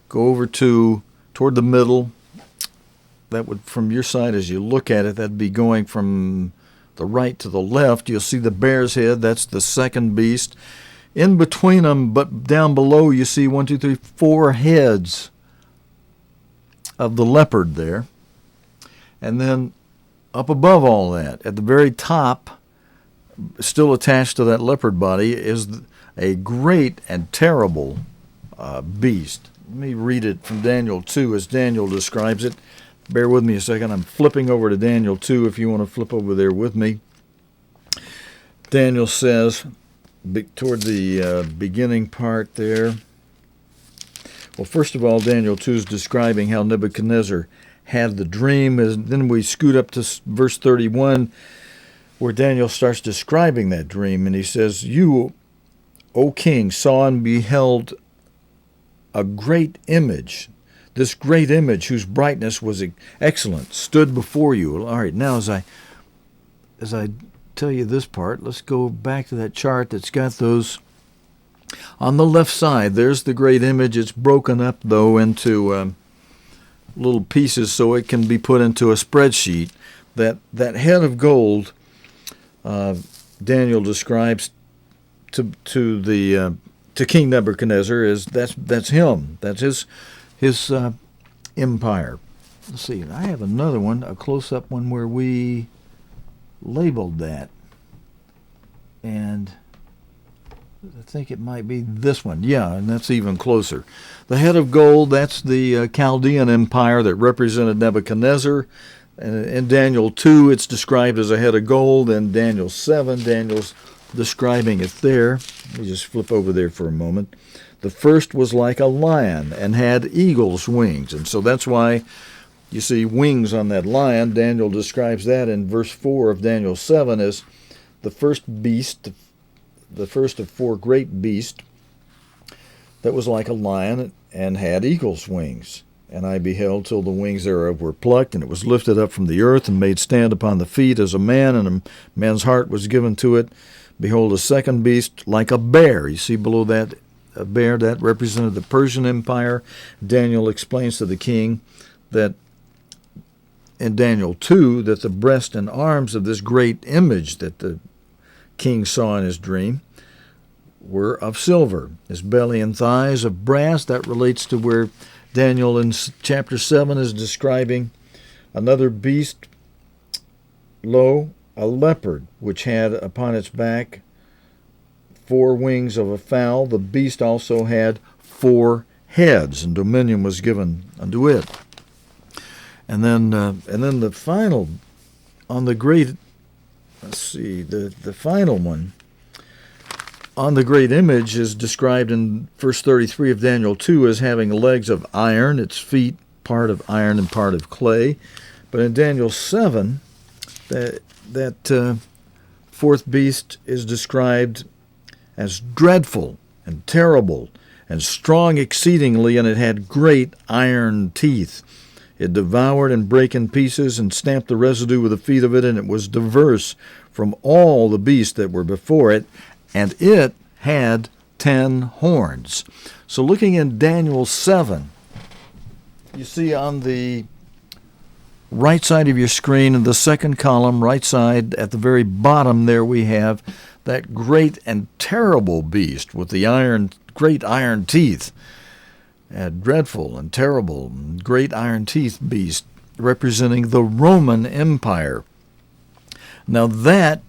Go over toward the middle. That would, from your side as you look at it, that'd be going from the right to the left. You'll see the bear's head. That's the second beast. In between them, but down below, you see 4 heads of the leopard there. And then up above all that, at the very top, still attached to that leopard body, is a great and terrible beast. Let me read it from Daniel 2 as Daniel describes it. Bear with me a second. I'm flipping over to Daniel 2 if you want to flip over there with me. Daniel says, toward the beginning part there. Well, first of all, Daniel 2 is describing how Nebuchadnezzar had the dream. And then we scoot up to verse 31, where Daniel starts describing that dream. And he says, "You, O king, saw and beheld a great image. This great image, whose brightness was excellent, stood before you." All right, now as I tell you this part, let's go back to that chart that's got those. On the left side, there's the great image. It's broken up, though, into little pieces so it can be put into a spreadsheet. That head of gold, Daniel describes to King Nebuchadnezzar that's him. That's his empire. Let's see. I have another one, a close-up one where we labeled that, and I think it might be this one. Yeah, and that's even closer. The head of gold, that's the Chaldean empire that represented Nebuchadnezzar. And in Daniel 2, it's described as a head of gold. In Daniel 7, Daniel's describing it there. Let me just flip over there for a moment. The first was like a lion and had eagle's wings. And so that's why you see wings on that lion. Daniel describes that in verse 4 of Daniel 7 as the first beast, the first of 4 great beasts that was like a lion and had eagle's wings. And I beheld till the wings thereof were plucked, and it was lifted up from the earth and made stand upon the feet as a man, and a man's heart was given to it. Behold, a second beast like a bear. You see below that, a bear, that represented the Persian Empire. Daniel explains to the king that in Daniel 2 that the breast and arms of this great image that the king saw in his dream were of silver. His belly and thighs of brass. That relates to where Daniel in chapter 7 is describing another beast, lo, a leopard, which had upon its back 4 wings of a fowl. The beast also had 4 heads, and dominion was given unto it. And then the final, on the great, let's see, the final one, on the great image is described in verse 33 of Daniel 2 as having legs of iron, its feet part of iron and part of clay. But in Daniel 7, that fourth beast is described as dreadful and terrible and strong exceedingly, and it had great iron teeth. It devoured and brake in pieces and stamped the residue with the feet of it, and it was diverse from all the beasts that were before it, and it had 10 horns. So looking in Daniel 7, you see on the right side of your screen in the second column, right side, at the very bottom there we have that great and terrible beast with the great iron teeth. a dreadful and terrible and great iron teeth beast representing the Roman Empire. Now that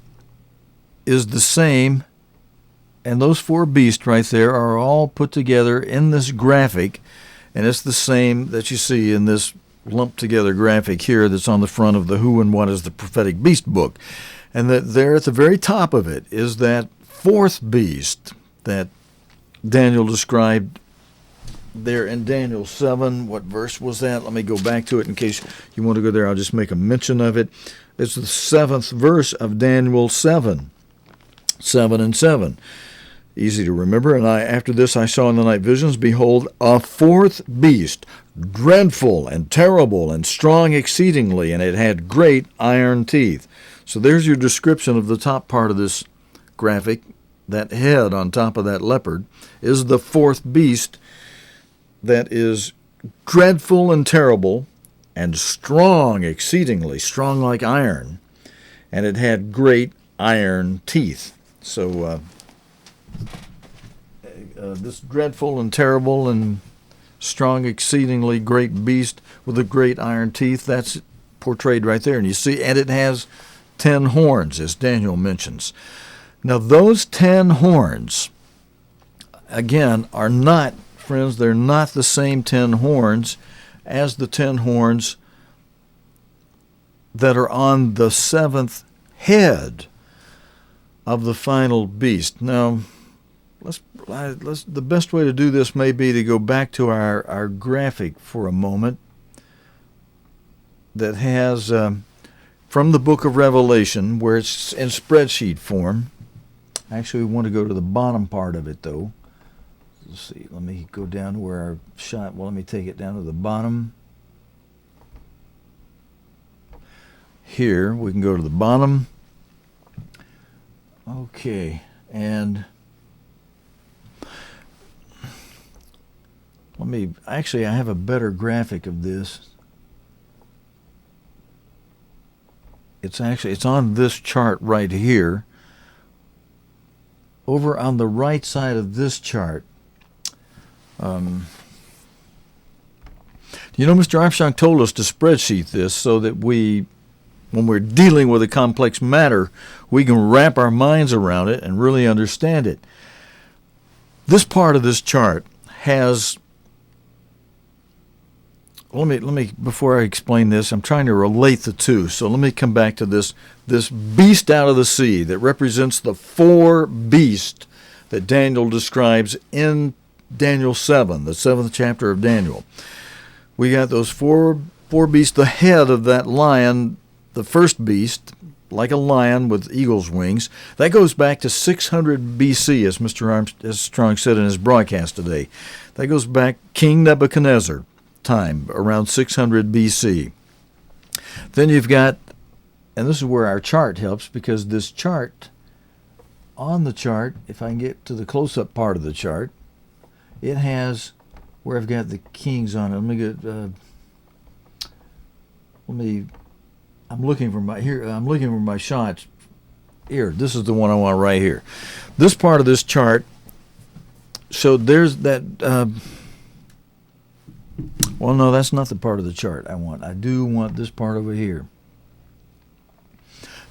is the same, and those four beasts right there are all put together in this graphic, and it's the same that you see in this lumped together graphic here that's on the front of the Who and What is the Prophetic Beast book. And that there at the very top of it is that fourth beast that Daniel described there in Daniel 7. What verse was that? Let me go back to it in case you want to go there. I'll just make a mention of it. It's the 7th verse of Daniel 7. 7 and 7. Easy to remember. And after this I saw in the night visions, behold, a fourth beast, dreadful and terrible and strong exceedingly, and it had great iron teeth. So there's your description of the top part of this graphic. That head on top of that leopard is the fourth beast that is dreadful and terrible and strong exceedingly, strong like iron, and it had great iron teeth. So this dreadful and terrible and strong exceedingly great beast with the great iron teeth, that's portrayed right there. And you see, and it has 10 horns, as Daniel mentions. Now, those 10 horns, again, are not, friends, they're not the same 10 horns as the 10 horns that are on the 7th head of the final beast. Now, the best way to do this may be to go back to our graphic for a moment that has, from the book of Revelation, where it's in spreadsheet form. Actually, we want to go to the bottom part of it, though. Let's see. Let me go down to where our shot. Well, let me take it down to the bottom. Here, we can go to the bottom. Okay, and actually, I have a better graphic of this. It's on this chart right here. Over on the right side of this chart, Mr. Armstrong told us to spreadsheet this so that when we're dealing with a complex matter, we can wrap our minds around it and really understand it. This part of this chart has, let me before I explain this, I'm trying to relate the two. So let me come back to this beast out of the sea that represents the four beasts that Daniel describes in Daniel 7, the 7th chapter of Daniel. We got those four beasts, the head of that lion, the first beast, like a lion with eagle's wings. That goes back to 600 BC, as Mr. Armstrong said in his broadcast today. That goes back King Nebuchadnezzar time, around 600 BC. Then you've got, and this is where our chart helps, because this chart, on the chart, if I can get to the close-up part of the chart, it has where I've got the kings on it. I'm looking for my shots. Here, this is the one I want right here. This part of this chart, so there's that, well, no, that's not the part of the chart I want. I do want this part over here.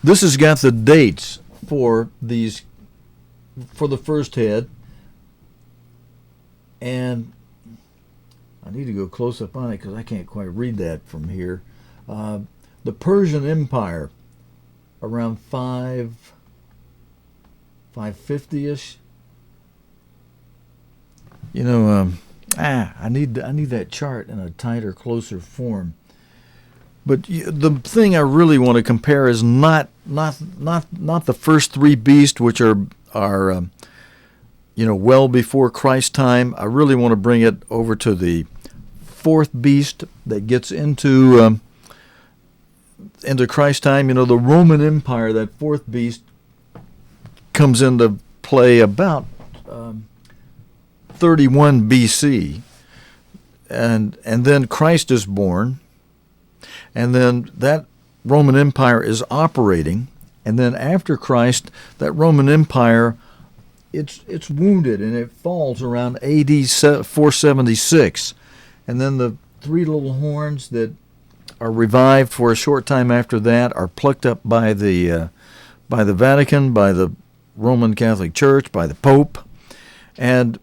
This has got the dates for the first head, and I need to go close up on it because I can't quite read that from here. The Persian Empire, around 550-ish. I need that chart in a tighter, closer form. But the thing I really want to compare is not the first three beasts, which are well before Christ's time. I really want to bring it over to the fourth beast that gets into Christ's time. The Roman Empire, that fourth beast, comes into play about 31 BC, and then Christ is born, and then that Roman Empire is operating, and then after Christ, that Roman Empire it's wounded and it falls around AD 476, and then the three little horns that are revived for a short time after that are plucked up by the Vatican, by the Roman Catholic Church, by the Pope, and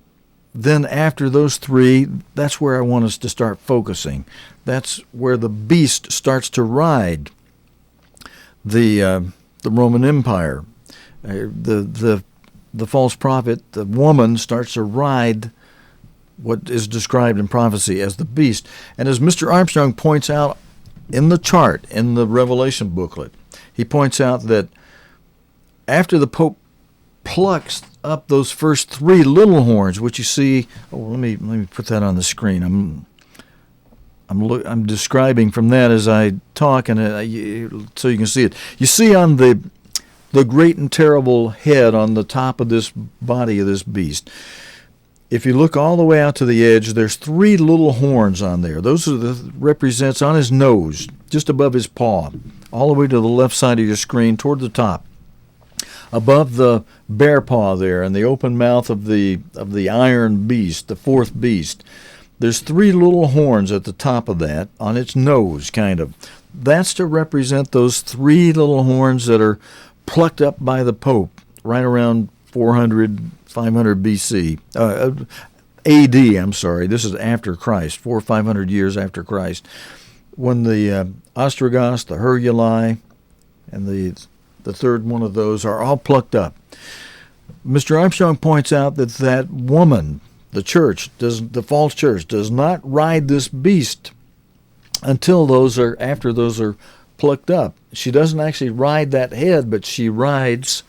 then after those three, that's where I want us to start focusing. That's where the beast starts to ride the Roman Empire. The false prophet, the woman, starts to ride what is described in prophecy as the beast. And as Mr. Armstrong points out in the chart in the Revelation booklet, he points out that after the Pope plucks up those first three little horns, which you see. Oh, let me put that on the screen. I'm describing from that as I talk, and so you can see it. You see on the great and terrible head on the top of this body of this beast. If you look all the way out to the edge, there's three little horns on there. Those are represents on his nose, just above his paw, all the way to the left side of your screen, toward the top. Above the bear paw there and the open mouth of the iron beast, the fourth beast, there's three little horns at the top of that, on its nose, kind of. That's to represent those three little horns that are plucked up by the Pope right around 500 BC. AD, I'm sorry. This is after Christ, 400 or 500 years after Christ, when the Ostrogoths, the HWA, and the third one of those are all plucked up. Mr. Armstrong points out that woman, the false church, does not ride this beast until after those are plucked up. She doesn't actually ride that head, but she rides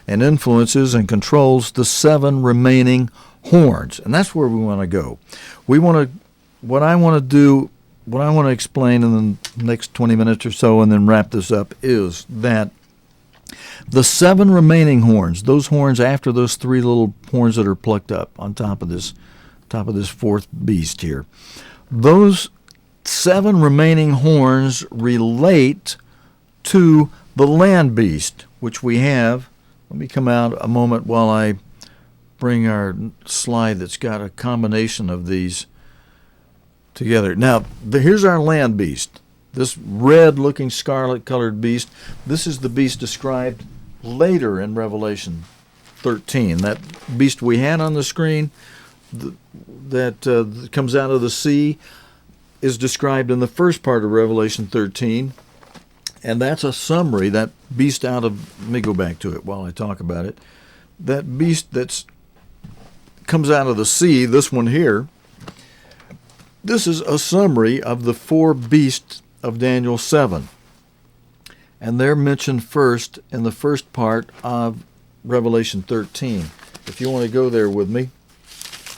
and influences and controls the seven remaining horns. And that's where we want to go. What I want to explain in the next 20 minutes or so and then wrap this up is that the seven remaining horns, those horns after those three little horns that are plucked up on top of this fourth beast here, those seven remaining horns relate to the land beast, which we have. Let me come out a moment while I bring our slide that's got a combination of these together. Now, here's our land beast. This red-looking, scarlet-colored beast, this is the beast described later in Revelation 13. That beast we had on the screen that comes out of the sea is described in the first part of Revelation 13, and that's a summary. That beast let me go back to it while I talk about it. That beast that comes out of the sea, this one here, this is a summary of the four beasts of Daniel 7. And they're mentioned first in the first part of Revelation 13. If you want to go there with me.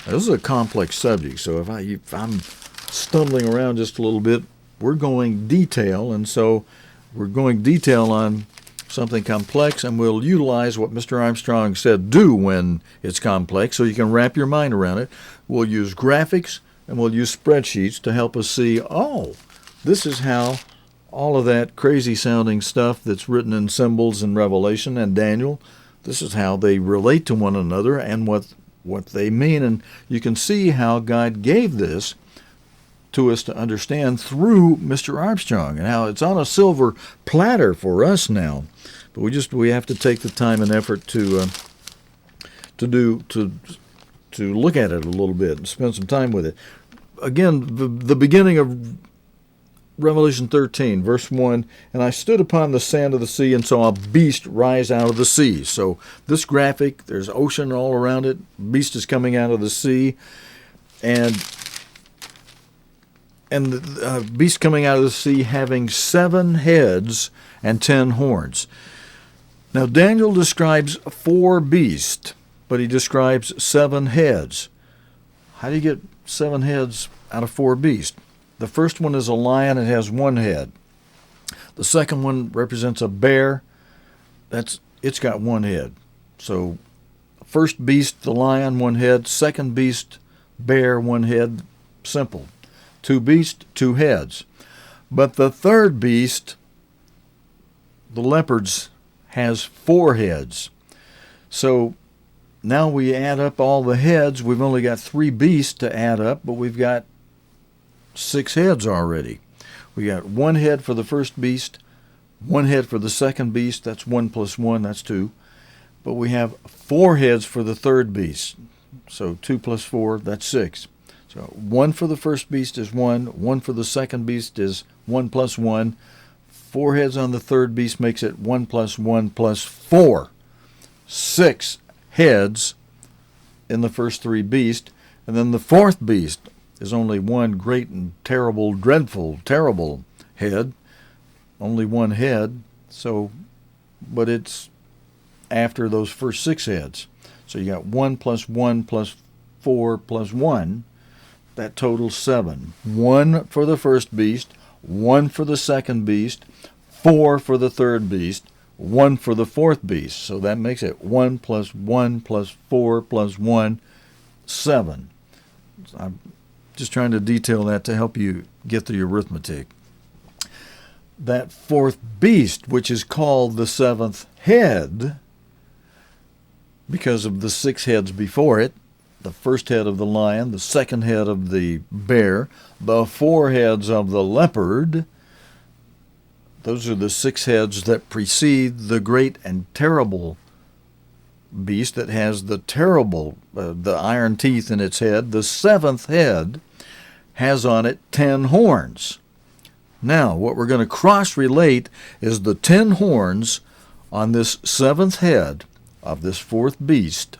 Now, this is a complex subject, so if I'm stumbling around just a little bit, we're going detail, and so we're going detail on something complex, and we'll utilize what Mr. Armstrong said do when it's complex, so you can wrap your mind around it. We'll use graphics, and we'll use spreadsheets to help us see, this is how all of that crazy-sounding stuff that's written in symbols in Revelation and Daniel, this is how they relate to one another and what they mean. And you can see how God gave this to us to understand through Mr. Armstrong, and how it's on a silver platter for us now. But we have to take the time and effort to look at it a little bit and spend some time with it. Again, the beginning of Revelation 13, verse 1, and I stood upon the sand of the sea and saw a beast rise out of the sea. So this graphic, there's ocean all around it. Beast is coming out of the sea, and the beast coming out of the sea having 7 heads and 10 horns. Now Daniel describes 4 beasts, but he describes 7 heads. How do you get 7 heads out of 4 beasts? The first one is a lion. It has 1 head. The second one represents a bear. It's got 1 head. So first beast, the lion, 1 head. Second beast, bear, 1 head. Simple. 2 beasts, 2 heads. But the third beast, the leopards, has 4 heads. So now we add up all the heads. We've only got 3 beasts to add up, but we've got 6 heads already. We got 1 head for the first beast, 1 head for the second beast. That's 1 plus 1, that's 2. But we have 4 heads for the third beast. So 2 plus 4, that's 6. So 1 for the first beast is 1. 1 for the second beast is 1 plus 1. 4 heads on the third beast makes it 1 plus 1 plus 4. 6 heads in the first 3 beasts. And then the fourth beast is only 1 great and terrible, dreadful, terrible head. Only 1 head. So, but it's after those first 6 heads. So you got 1 plus 1 plus 4 plus 1. That totals 7. 1 for the first beast, 1 for the second beast, 4 for the third beast, 1 for the fourth beast. So that makes it 1 plus 1 plus 4 plus 1, 7. I'm just trying to detail that to help you get the arithmetic. That fourth beast, which is called the 7th head, because of the 6 heads before it, the first head of the lion, the second head of the bear, the 4 heads of the leopard. Those are the 6 heads that precede the great and terrible beast that has the terrible, the iron teeth in its head. The 7th head has on it 10 horns. Now, what we're going to cross-relate is the 10 horns on this 7th head of this fourth beast.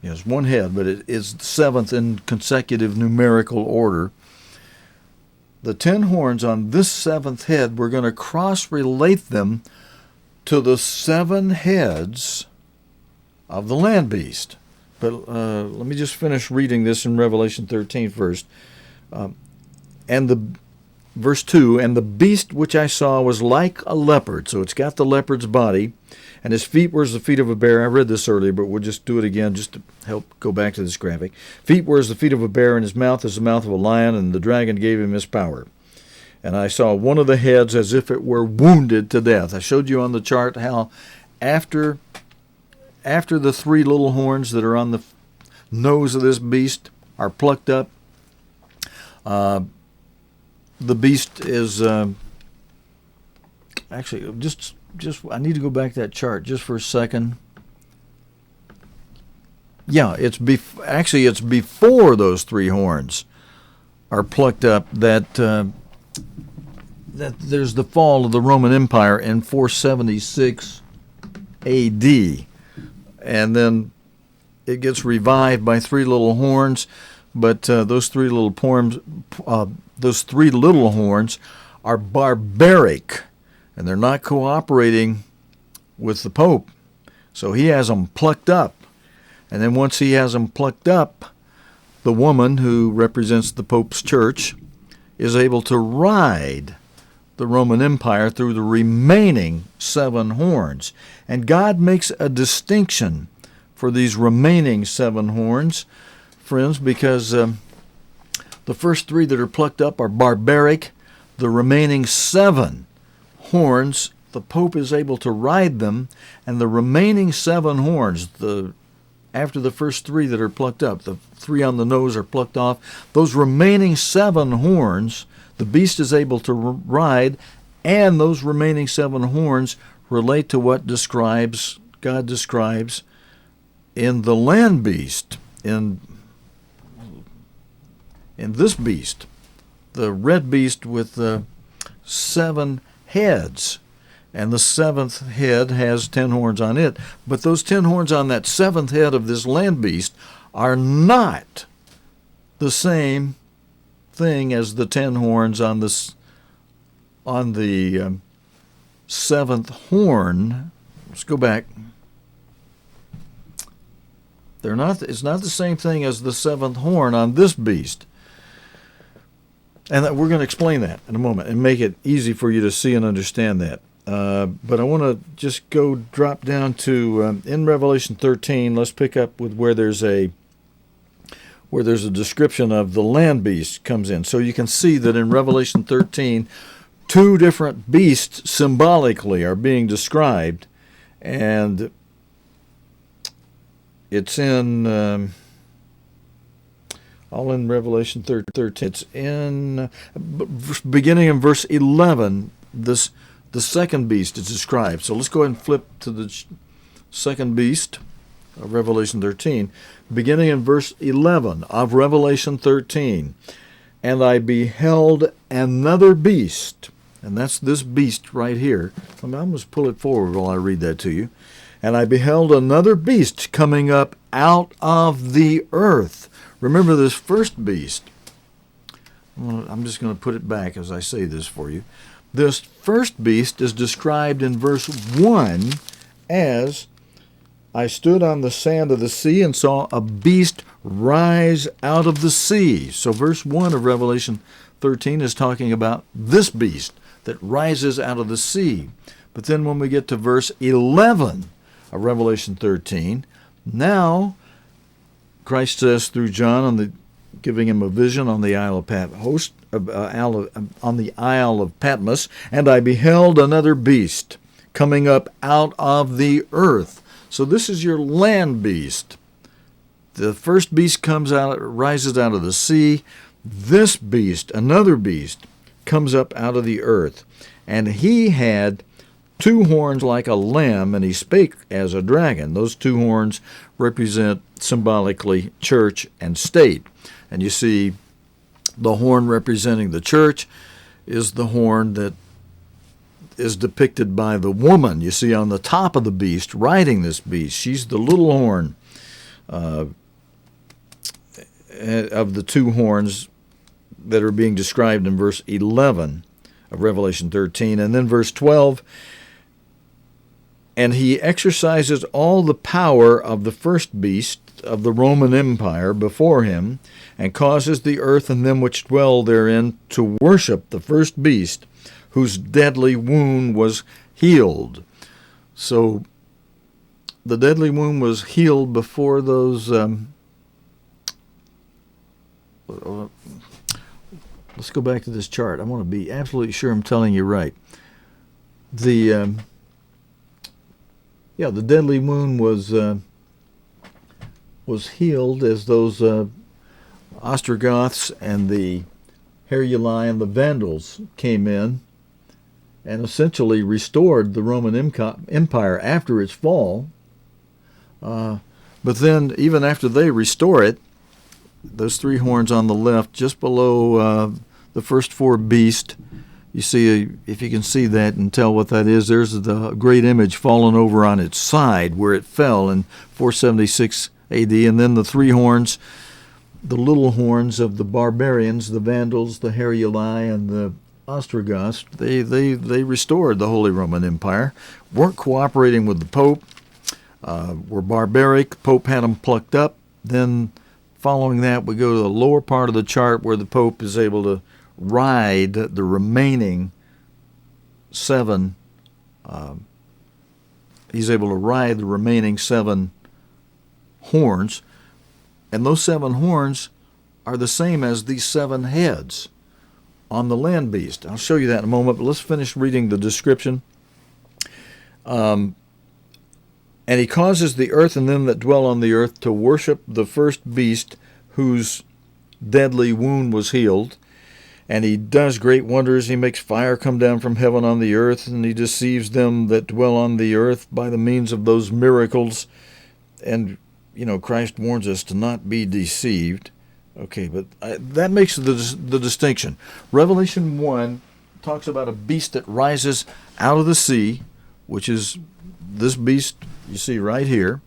He has 1 head, but it is the 7th in consecutive numerical order. The 10 horns on this 7th head, we're going to cross-relate them to the 7 heads of the land beast. But let me just finish reading this in Revelation 13 first. Verse 2, and the beast which I saw was like a leopard. So it's got the leopard's body, and his feet were as the feet of a bear. I read this earlier, but we'll just do it again just to help go back to this graphic. Feet were as the feet of a bear, and his mouth as the mouth of a lion, and the dragon gave him his power. And I saw one of the heads as if it were wounded to death. I showed you on the chart how after the 3 little horns that are on the nose of this beast are plucked up, the beast is actually just I need to go back to that chart just for a second. Yeah, it's before those 3 horns are plucked up that there's the fall of the Roman Empire in 476 A.D. and then it gets revived by 3 little horns, but those 3 little horns are barbaric, and they're not cooperating with the Pope. So he has them plucked up. And then once he has them plucked up, the woman who represents the Pope's church is able to ride the Roman Empire through the remaining 7 horns. And God makes a distinction for these remaining 7 horns, friends, because the first 3 that are plucked up are barbaric. The remaining 7 horns, the Pope is able to ride them, and the remaining 7 horns, after the first 3 that are plucked up, the 3 on the nose are plucked off, those remaining 7 horns, the beast is able to ride, and those remaining 7 horns relate to what God describes in the land beast, in this beast, the red beast with the 7 heads. And the 7th head has 10 horns on it. But those 10 horns on that 7th head of this land beast are not the same thing as the 10 horns on the 7th horn. Let's go back. It's not the same thing as the 7th horn on this beast. And we're going to explain that in a moment and make it easy for you to see and understand that. But I want to just drop down to in Revelation 13. Let's pick up with where there's a description of the land beast comes in. So you can see that in Revelation 13, 2 different beasts symbolically are being described, and It's in all in Revelation 13. It's in beginning in verse 11. The second beast is described. So let's go ahead and flip to the second beast of Revelation 13, beginning in verse 11 of Revelation 13. And I beheld another beast, and that's this beast right here. I'm going to pull it forward while I read that to you. And I beheld another beast coming up out of the earth. Remember this first beast. I'm just going to put it back as I say this for you. This first beast is described in verse 1 as, I stood on the sand of the sea and saw a beast rise out of the sea. So verse 1 of Revelation 13 is talking about this beast that rises out of the sea. But then when we get to verse 11 of Revelation 13, now Christ says through John, giving him a vision on the Isle of Patmos, and I beheld another beast coming up out of the earth. So this is your land beast. The first beast rises out of the sea. This beast, another beast, comes up out of the earth. And he had 2 horns like a lamb, and he spake as a dragon. Those 2 horns represent symbolically church and state. And you see the horn representing the church is the horn that is depicted by the woman you see on the top of the beast riding this beast. She's the little horn of the 2 horns that are being described in verse 11 of Revelation 13. And then verse 12, and he exercises all the power of the first beast of the Roman Empire before him, and causes the earth and them which dwell therein to worship the first beast, whose deadly wound was healed. So the deadly wound was healed before those... let's go back to this chart. I want to be absolutely sure I'm telling you right. The deadly wound was healed as those Ostrogoths and the HWA and the Vandals came in and essentially restored the Roman Empire after its fall. But then, even after they restore it, those 3 horns on the left, just below the first 4 beasts, you see, if you can see that and tell what that is, there's the great image fallen over on its side where it fell in 476 AD. And then the 3 horns, the little horns of the barbarians, the Vandals, the HWA, and the Ostrogoths, they restored the Holy Roman Empire, weren't cooperating with the Pope, were barbaric. Pope had them plucked up. Then following that, we go to the lower part of the chart where the Pope is able to ride the remaining 7. He's able to ride the remaining 7 horns, and those 7 horns are the same as these 7 heads on the land beast. I'll show you that in a moment, but let's finish reading the description. And he causes the earth and them that dwell on the earth to worship the first beast whose deadly wound was healed. And he does great wonders. He makes fire come down from heaven on the earth, and he deceives them that dwell on the earth by the means of those miracles. And, Christ warns us to not be deceived. Okay, but that makes the distinction. Revelation 1 talks about a beast that rises out of the sea, which is this beast you see right here.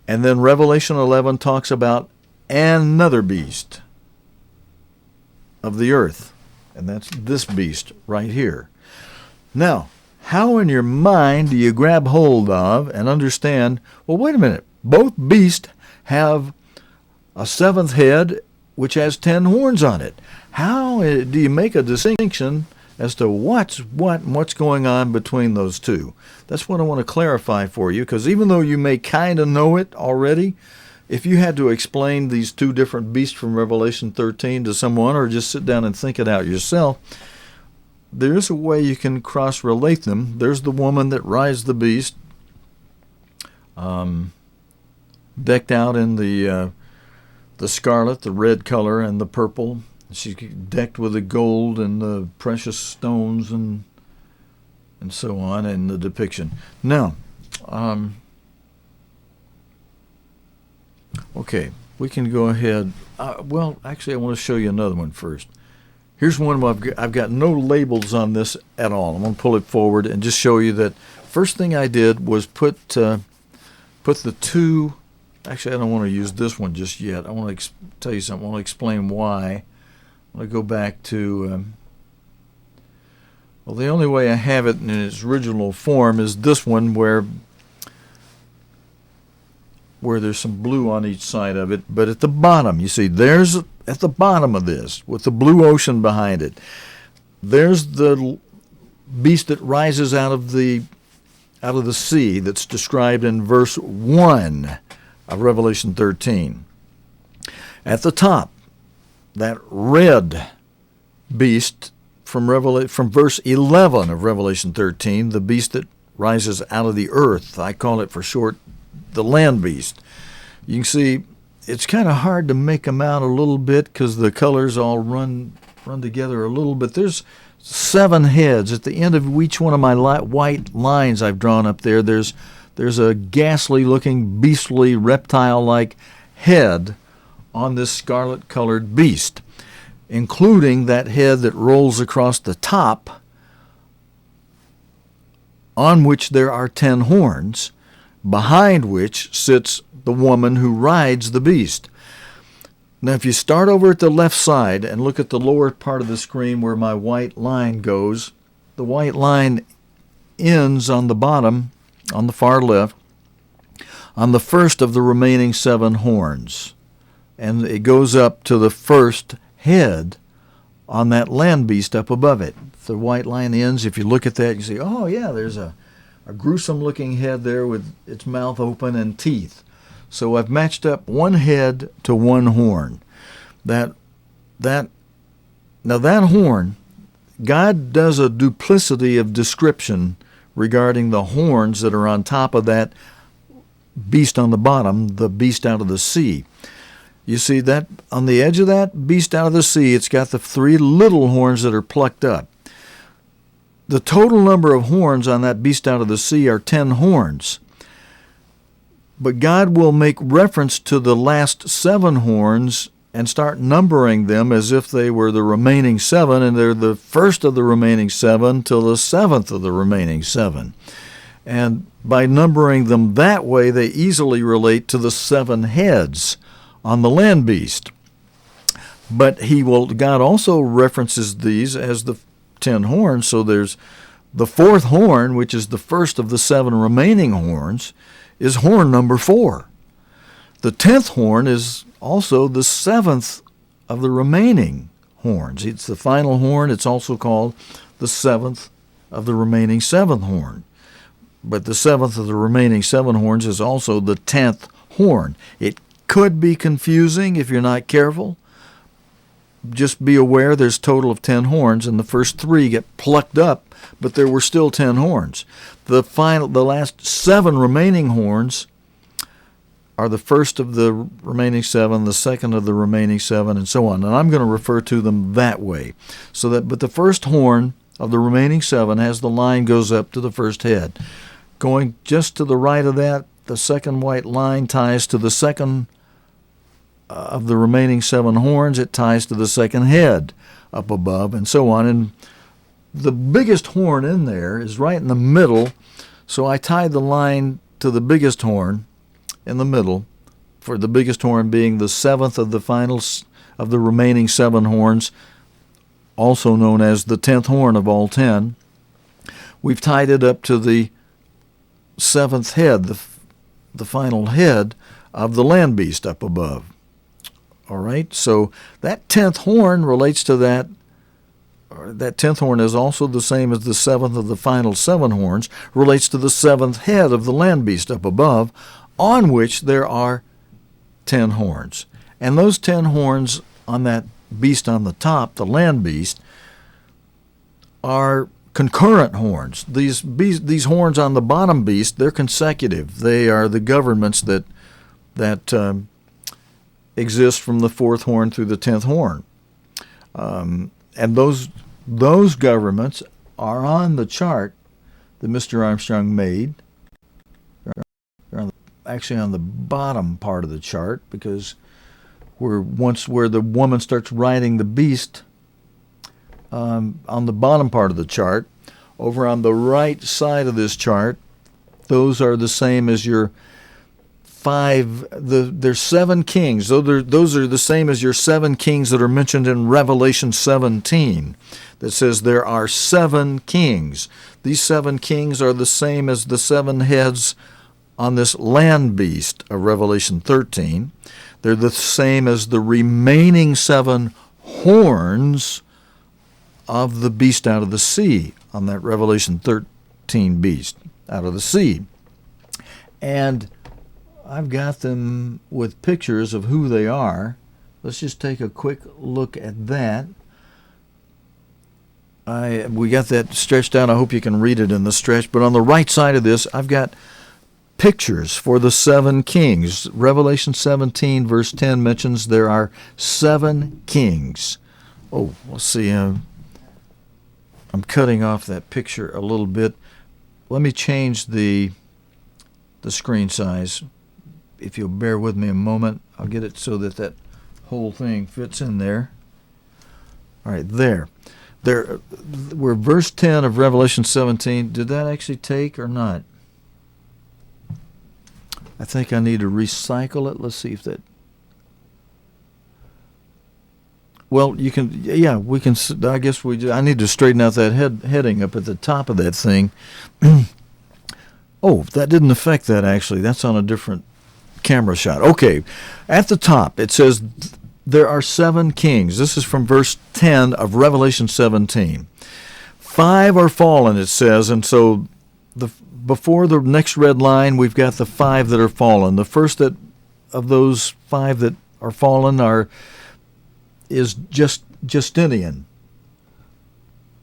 And then Revelation 11 talks about another beast of the earth, and that's this beast right here. Now, how in your mind do you grab hold of and understand, well, wait a minute, both beasts have a 7th head which has 10 horns on it? How do you make a distinction as to what's going on between those two? That's what I want to clarify for you, because even though you may kind of know it already, if you had to explain these 2 different beasts from Revelation 13 to someone, or just sit down and think it out yourself, there's a way you can cross-relate them. There's the woman that rides the beast. decked out in the scarlet, the red color, and the purple. She's decked with the gold and the precious stones and so on in the depiction. Now, okay, we can go ahead. Well, actually, I want to show you another one first. Here's one where I've got no labels on this at all. I'm going to pull it forward and just show you that first thing I did was put the two. Actually, I don't want to use this one just yet. I want to tell you something. I want to explain why. I'm going to go back to. Well, the only way I have it in its original form is this one where there's some blue on each side of it. But at the bottom, you see, there's at the bottom of this, with the blue ocean behind it, there's the beast that rises out of the sea that's described in verse 1 of Revelation 13. At the top, that red beast from verse 11 of Revelation 13, the beast that rises out of the earth. I call it for short the land beast. You can see it's kind of hard to make them out a little bit because the colors all run together a little bit. There's 7 heads. At the end of each one of my white lines I've drawn up there, there's a ghastly-looking, beastly, reptile-like head on this scarlet-colored beast, including that head that rolls across the top, on which there are 10 horns, behind which sits the woman who rides the beast. Now, if you start over at the left side and look at the lower part of the screen where my white line goes, the white line ends on the bottom, on the far left, on the first of the remaining 7 horns. And it goes up to the first head on that land beast up above it. The white line ends. If you look at that, you see, oh yeah, there's a gruesome-looking head there with its mouth open and teeth. So I've matched up one head to one horn. Now that horn, God does a duplicity of description regarding the horns that are on top of that beast on the bottom, the beast out of the sea. You see that on the edge of that beast out of the sea, it's got the 3 little horns that are plucked up. The total number of horns on that beast out of the sea are 10 horns. But God will make reference to the last 7 horns and start numbering them as if they were the remaining 7, and they're the first of the remaining 7 till the 7th of the remaining 7. And by numbering them that way, they easily relate to the 7 heads on the land beast. But God also references these as the 10 horns, so there's the 4th horn, which is the first of the 7 remaining horns, is horn number 4. The 10th horn is also the 7th of the remaining horns. It's the final horn. It's also called the 7th of the remaining 7th horn. But the 7th of the remaining 7 horns is also the 10th horn. It could be confusing if you're not careful. Just be aware there's a total of 10 horns, and the first 3 get plucked up, but there were still 10 horns. The last 7 remaining horns are the first of the remaining 7, the second of the remaining 7, and so on. And I'm going to refer to them that way. But the first horn of the remaining 7 as the line goes up to the first head. Going just to the right of that, the second white line ties to the second of the remaining 7 horns. It ties to the second head up above, and so on. And the biggest horn in there is right in the middle, so I tied the line to the biggest horn in the middle, for the biggest horn being the 7th of the finals of the remaining 7 horns, also known as the 10th horn of all 10. We've tied it up to the 7th head, the final head of the land beast up above. All right, so that 10th horn relates to that. That 10th horn is also the same as the 7th of the final 7 horns, relates to the 7th head of the land beast up above, on which there are 10 horns. And those 10 horns on that beast on the top, the land beast, are concurrent horns. These horns on the bottom beast, they're consecutive. They are the governments that that exist from the fourth horn through the 10th horn. And those governments are on the chart that Mr. Armstrong made. They're actually on the bottom part of the chart, because where the woman starts riding the beast, on the bottom part of the chart, over on the right side of this chart, those are the same as your there's 7 kings. Those are the same as your 7 kings that are mentioned in Revelation 17, that says there are 7 kings. These 7 kings are the same as the 7 heads on this land beast of Revelation 13. They're the same as the remaining 7 horns of the beast out of the sea on that Revelation 13 beast out of the sea. And I've got them with pictures of who they are. Let's just take a quick look at that. We got that stretched out. I hope you can read it in the stretch. But on the right side of this, I've got pictures for the 7 kings. Revelation 17 verse 10 mentions there are 7 kings. Oh, let's see. I'm cutting off that picture a little bit. Let me change the screen size. If you'll bear with me a moment, I'll get it so that whole thing fits in there. All right, there. We're verse 10 of Revelation 17. Did that actually take or not? I think I need to recycle it. Let's see if that... Well, you can... Yeah, we can... I guess I need to straighten out that heading up at the top of that thing. Oh, that didn't affect that, actually. That's on a different camera shot. Okay, at the top it says there are 7 kings. This is from verse 10 of Revelation 17. 5 are fallen, it says, and so before the next red line, we've got the 5 that are fallen. The first of those 5 that are fallen is Justinian,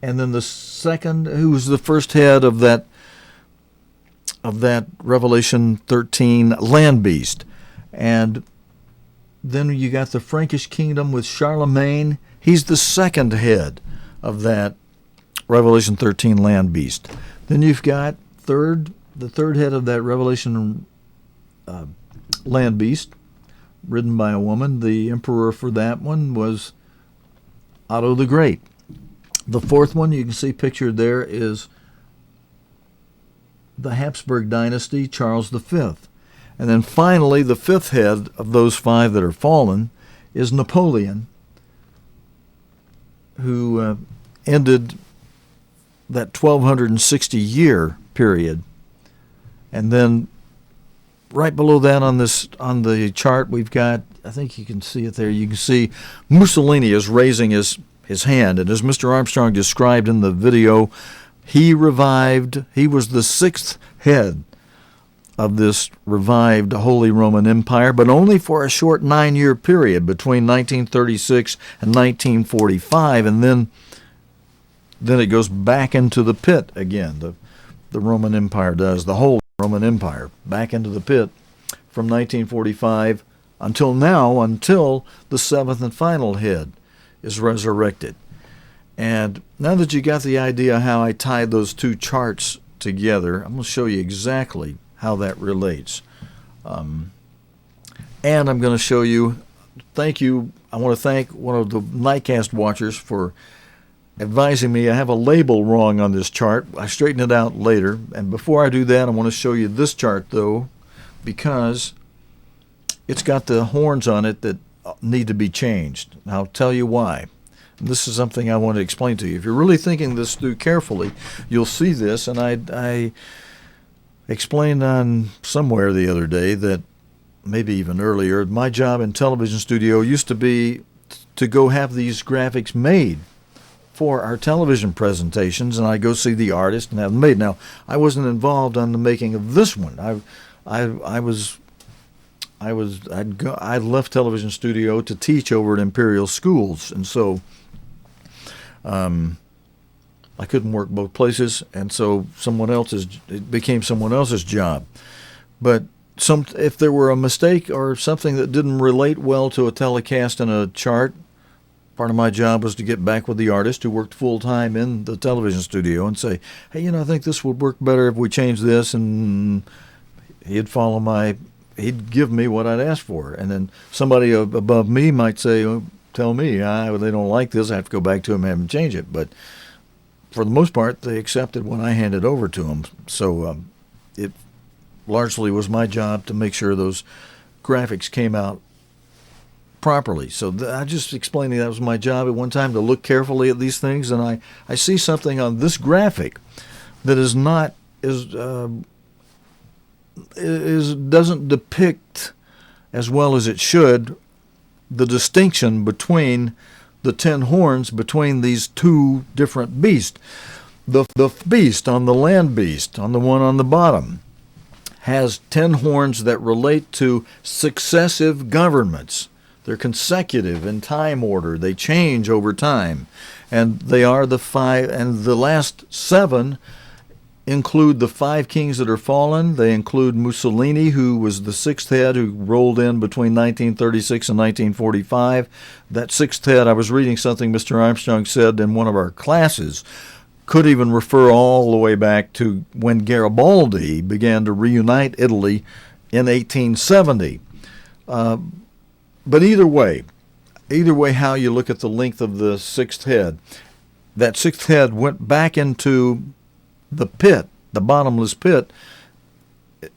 and then the second, who's the first head of that Revelation 13 land beast. And then you got the Frankish kingdom with Charlemagne. He's the second head of that Revelation 13 land beast. Then you've got the third head of that Revelation land beast, ridden by a woman. The emperor for that one was Otto the Great. The fourth one you can see pictured there is the Habsburg dynasty, Charles V. And then finally, the 5th head of those 5 that are fallen is Napoleon, who ended that 1260-year period. And then right below that on the chart, we've got, I think you can see it there, you can see Mussolini is raising his hand. And as Mr. Armstrong described in the video, he was the 6th head of this revived Holy Roman Empire, but only for a short 9-year period between 1936 and 1945, and then it goes back into the pit again. The Roman Empire does, the whole Roman Empire, back into the pit from 1945 until now, until the 7th and final head is resurrected. And now that you got the idea how I tied those 2 charts together, I'm going to show you exactly how that relates. And I'm going to show you, I want to thank one of the Nightcast watchers for advising me I have a label wrong on this chart. I straighten it out later. And before I do that, I want to show you this chart, though, because it's got the horns on it that need to be changed. And I'll tell you why. This is something I want to explain to you. If you're really thinking this through carefully, you'll see this. And I explained on somewhere the other day that, maybe even earlier, my job in television studio used to be to go have these graphics made for our television presentations, and I go see the artist and have them made. Now, I wasn't involved on the making of this one. I left television studio to teach over at Imperial Schools, and so I couldn't work both places, and so it became someone else's job. But if there were a mistake or something that didn't relate well to a telecast in a chart, part of my job was to get back with the artist who worked full-time in the television studio and say, hey, I think this would work better if we change this, and he'd give me what I'd asked for. And then somebody above me might say, tell me, they don't like this, I have to go back to them and have them change it. But for the most part, they accepted what I handed over to them. So it largely was my job to make sure those graphics came out properly. So I just explained that was my job at one time, to look carefully at these things, and I see something on this graphic that doesn't depict as well as it should the distinction between the 10 horns between these two different beasts. The beast on the land beast, on the one on the bottom, has 10 horns that relate to successive governments. They're consecutive in time order. They change over time. And they are the 5, and the last 7 include the 5 kings that are fallen. They include Mussolini, who was the 6th head, who rolled in between 1936 and 1945. That 6th head, I was reading something Mr. Armstrong said in one of our classes, could even refer all the way back to when Garibaldi began to reunite Italy in 1870. But either way how you look at the length of the 6th head, that 6th head went back into the pit, the bottomless pit,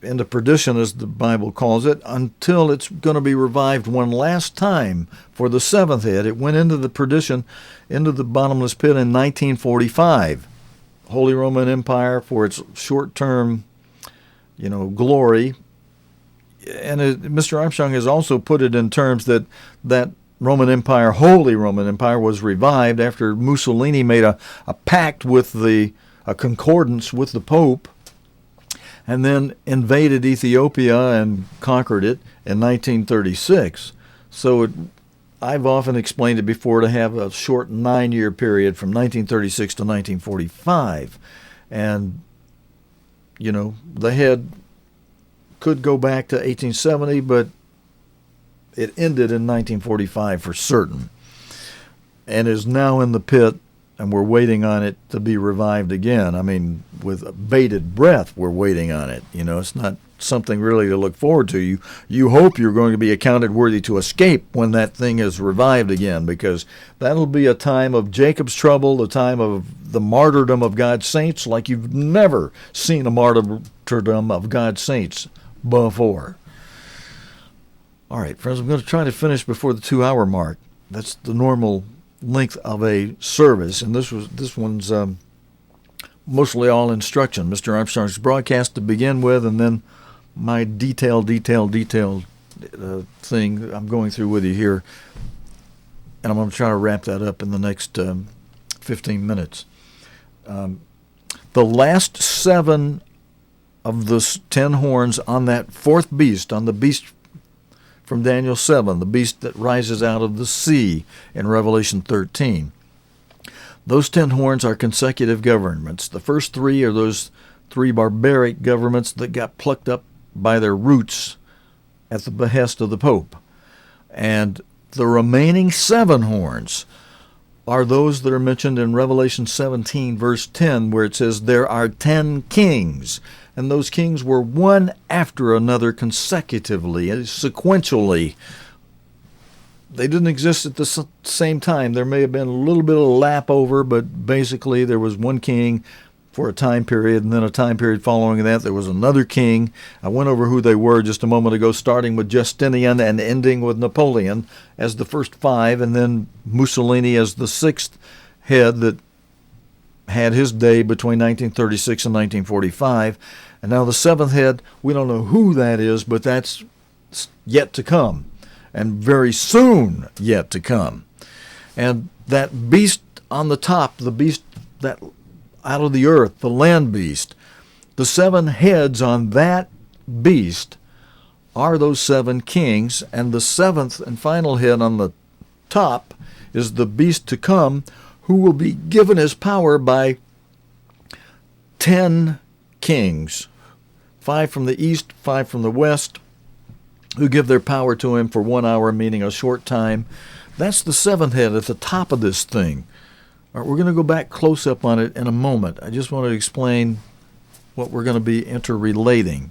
into perdition, as the Bible calls it, until it's going to be revived one last time for the 7th head. It went into the perdition, into the bottomless pit in 1945. Holy Roman Empire, for its short-term, glory. And Mr. Armstrong has also put it in terms that Roman Empire, Holy Roman Empire, was revived after Mussolini made a pact with a concordance with the Pope, and then invaded Ethiopia and conquered it in 1936. So I've often explained it before to have a short 9-year period from 1936 to 1945. And, the head could go back to 1870, but it ended in 1945 for certain, and is now in the pit, and we're waiting on it to be revived again. I mean, with bated breath, we're waiting on it. It's not something really to look forward to. You hope you're going to be accounted worthy to escape when that thing is revived again, because that'll be a time of Jacob's trouble, the time of the martyrdom of God's saints, like you've never seen a martyrdom of God's saints before. All right, friends, I'm going to try to finish before the 2-hour mark. That's the normal length of a service, and this one's mostly all instruction. Mr. Armstrong's broadcast to begin with, and then my detailed thing I'm going through with you here, and I'm going to try to wrap that up in the next 15 minutes. The last 7 of the 10 horns on that 4th beast, on the beast from Daniel 7, the beast that rises out of the sea in Revelation 13. Those 10 horns are consecutive governments. The first 3 are those 3 barbaric governments that got plucked up by their roots at the behest of the Pope. And the remaining 7 horns are those that are mentioned in Revelation 17, verse 10, where it says, there are 10 kings. And those kings were one after another consecutively, sequentially. They didn't exist at the same time. There may have been a little bit of a lap over, but basically there was one king for a time period, and then a time period following that there was another king. I went over who they were just a moment ago, starting with Justinian and ending with Napoleon as the first 5, and then Mussolini as the 6th head that had his day between 1936 and 1945. And now the 7th head, we don't know who that is, but that's yet to come, and very soon yet to come. And that beast on the top, the beast that out of the earth, the land beast, the 7 heads on that beast are those 7 kings, and the 7th and final head on the top is the beast to come, who will be given his power by 10 kings 5 from the east, 5 from the west, who give their power to him for 1 hour, meaning a short time. That's the seventh head at the top of this thing. All right, we're going to go back close up on it in a moment. I just want to explain what we're going to be interrelating.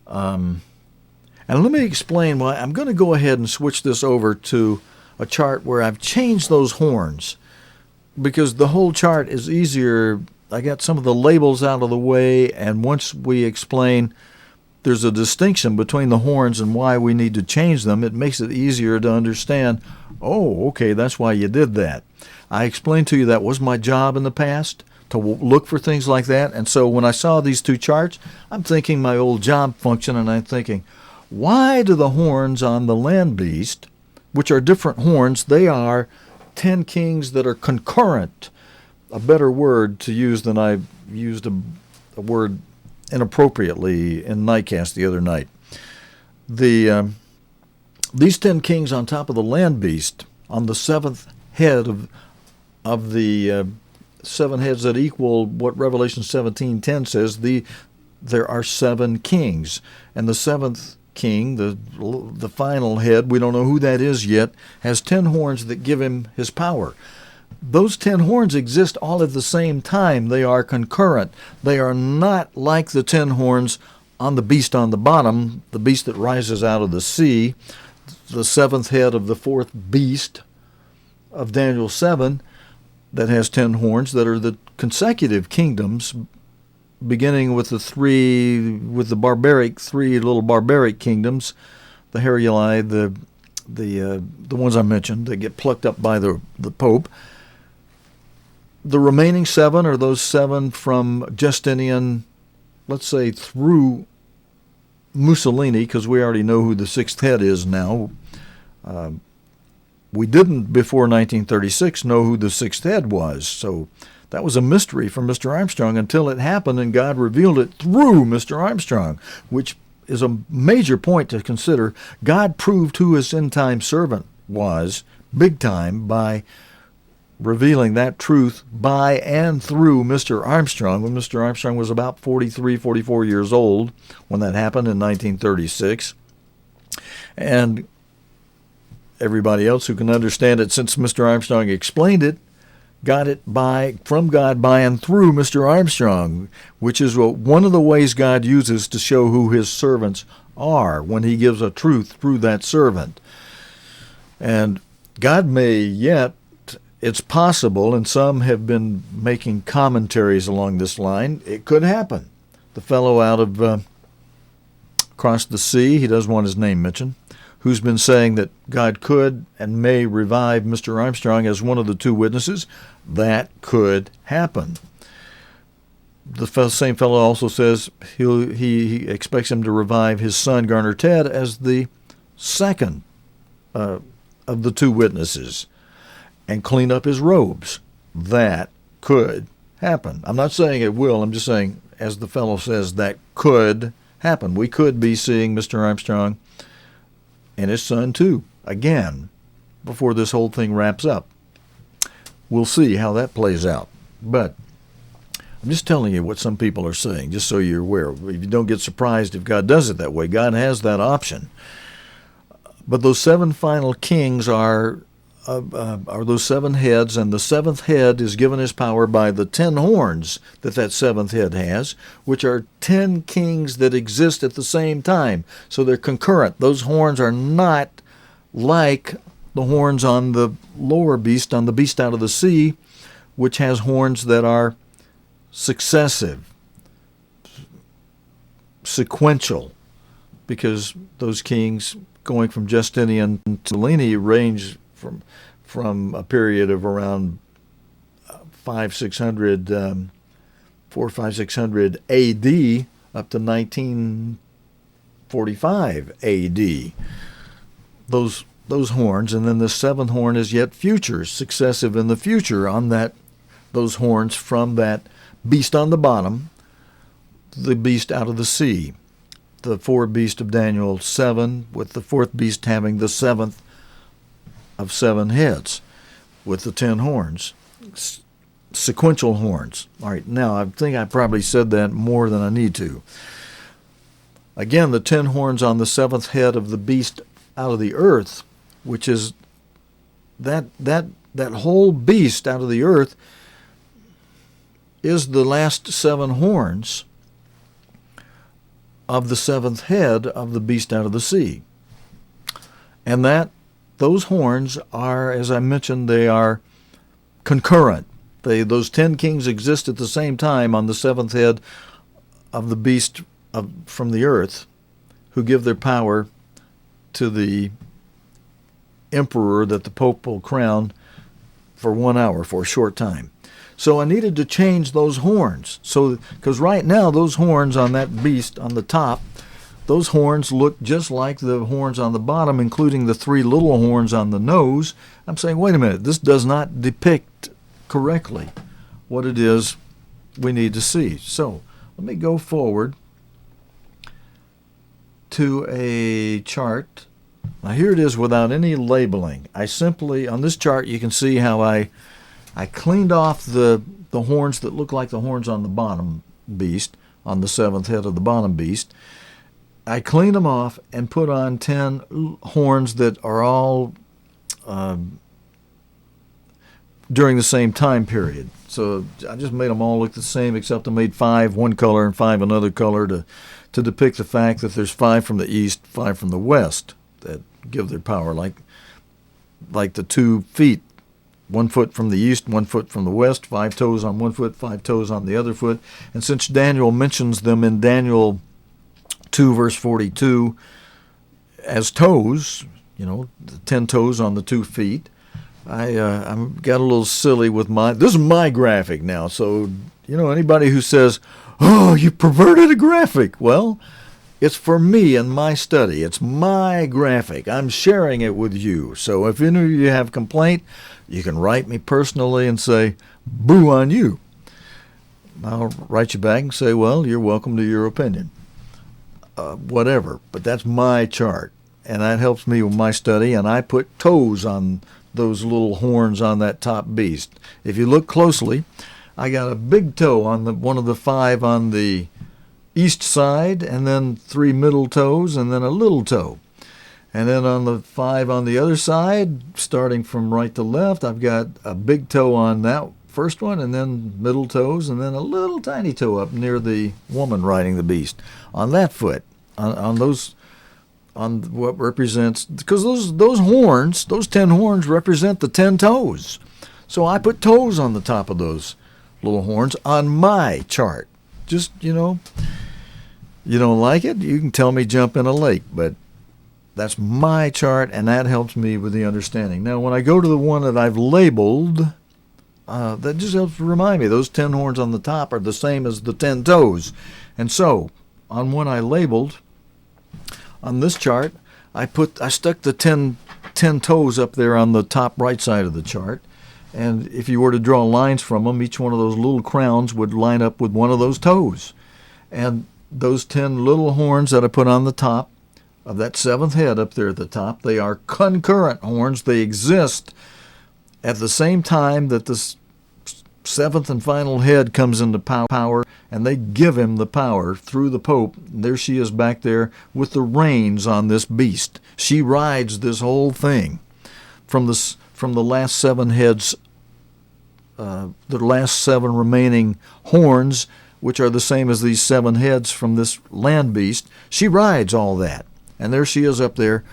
And let me explain why. I'm going to go ahead and switch this over to a chart where I've changed those horns, because the whole chart is easier. I got some of the labels out of the way, and once we explain there's a distinction between the horns and why we need to change them, it makes it easier to understand, oh, okay, that's why you did that. I explained to you that was my job in the past, to look for things like that. And so when I saw these two charts, I'm thinking my old job function, and I'm thinking, why do the horns on the land beast, which are different horns, they are 10 kings that are concurrent, a better word to use than I used a word inappropriately in Nightcast the other night. These 10 kings on top of the land beast, on the seventh head of the 7 heads that equal what Revelation 17:10 says, there are 7 kings. And the seventh king, the final head, we don't know who that is yet, has 10 horns that give him his power. Those 10 horns exist all at the same time. They are concurrent. They are not like the 10 horns on the beast on the bottom, the beast that rises out of the sea, the seventh head of the fourth beast of Daniel 7 that has 10 horns, that are the consecutive kingdoms, beginning with the three little barbaric kingdoms, the Heruli, the ones I mentioned that get plucked up by the Pope. The remaining 7 are those 7 from Justinian, let's say through Mussolini, because we already know who the 6th head is now. We didn't, before 1936, know who the 6th head was, so that was a mystery for Mr. Armstrong until it happened, and God revealed it through Mr. Armstrong, which is a major point to consider. God proved who his end-time servant was, big time, by revealing that truth by and through Mr. Armstrong, when Mr. Armstrong was about 43, 44 years old when that happened in 1936. And everybody else who can understand it, since Mr. Armstrong explained it, got it from God by and through Mr. Armstrong, which is one of the ways God uses to show who his servants are, when he gives a truth through that servant. And God may yet, it's possible, and some have been making commentaries along this line, it could happen. The fellow out of across the sea, he doesn't want his name mentioned, who's been saying that God could and may revive Mr. Armstrong as one of the 2 witnesses, that could happen. The same fellow also says he expects him to revive his son, Garner Ted, as the second of the 2 witnesses, and clean up his robes. That could happen. I'm not saying it will. I'm just saying, as the fellow says, that could happen. We could be seeing Mr. Armstrong and his son, too, again, before this whole thing wraps up. We'll see how that plays out. But I'm just telling you what some people are saying, just so you're aware. If you don't get surprised if God does it that way, God has that option. But those 7 final kings are those 7 heads, and the 7th head is given his power by the 10 horns that 7th head has, which are 10 kings that exist at the same time. So they're concurrent. Those horns are not like the horns on the lower beast, on the beast out of the sea, which has horns that are successive, sequential, because those kings going from Justinian to Mussolini range from a period of around 600 AD up to 1945 AD. Those horns, and then the 7th horn is yet future, successive in the future on those horns from that beast on the bottom, the beast out of the sea, the 4 beast of Daniel 7, with the 4th beast having the 7th of 7 heads with the 10 horns, sequential horns. All right, now I think I probably said that more than I need to. Again, the 10 horns on the seventh head of the beast out of the earth, which is that whole beast out of the earth, is the last 7 horns of the seventh head of the beast out of the sea. And those horns are, as I mentioned, they are concurrent. Those 10 kings exist at the same time on the seventh head of the beast from the earth, who give their power to the emperor that the Pope will crown for 1 hour, for a short time. So I needed to change those horns. So, because right now those horns on that beast on the top, those horns look just like the horns on the bottom, including the 3 little horns on the nose. I'm saying, wait a minute, this does not depict correctly what it is we need to see. So let me go forward to a chart. Now here it is without any labeling. I simply, on this chart, you can see how I cleaned off the horns that look like the horns on the bottom beast, on the seventh head of the bottom beast. I cleaned them off and put on 10 horns that are all during the same time period. So I just made them all look the same, except I made 5 one color and 5 another color to depict the fact that there's 5 from the east, 5 from the west that give their power, like the 2 feet, 1 foot from the east, 1 foot from the west, 5 toes on 1 foot, 5 toes on the other foot. And since Daniel mentions them in Daniel 2 verse 42 as toes, the 10 toes on the 2 feet, I got a little silly with this is my graphic now. So, anybody who says, oh, you perverted a graphic, well, it's for me and my study. It's my graphic. I'm sharing it with you. So if any of you have complaint, you can write me personally and say, boo on you. I'll write you back and say, well, you're welcome to your opinion. Whatever. But that's my chart. And that helps me with my study. And I put toes on those little horns on that top beast. If you look closely, I got a big toe on one of the 5 on the east side, and then 3 middle toes, and then a little toe. And then on the 5 on the other side, starting from right to left, I've got a big toe on that first one, and then middle toes, and then a little tiny toe up near the woman riding the beast. On that foot, on what represents, because those horns, those 10 horns represent the 10 toes. So I put toes on the top of those little horns on my chart. Just, you don't like it, you can tell me jump in a lake, but that's my chart, and that helps me with the understanding. Now, when I go to the one that I've labeled, that just helps remind me those 10 horns on the top are the same as the 10 toes. And so, on one I labeled, on this chart, I stuck the 10 toes up there on the top right side of the chart. And if you were to draw lines from them, each one of those little crowns would line up with one of those toes. And those 10 little horns that I put on the top of that 7th head up there at the top, they are concurrent horns. They exist at the same time that the 7th and final head comes into power, and they give him the power through the Pope. And there she is back there with the reins on this beast. She rides this whole thing from the last 7 heads, the last 7 remaining horns, which are the same as these 7 heads from this land beast. She rides all that. And there she is up there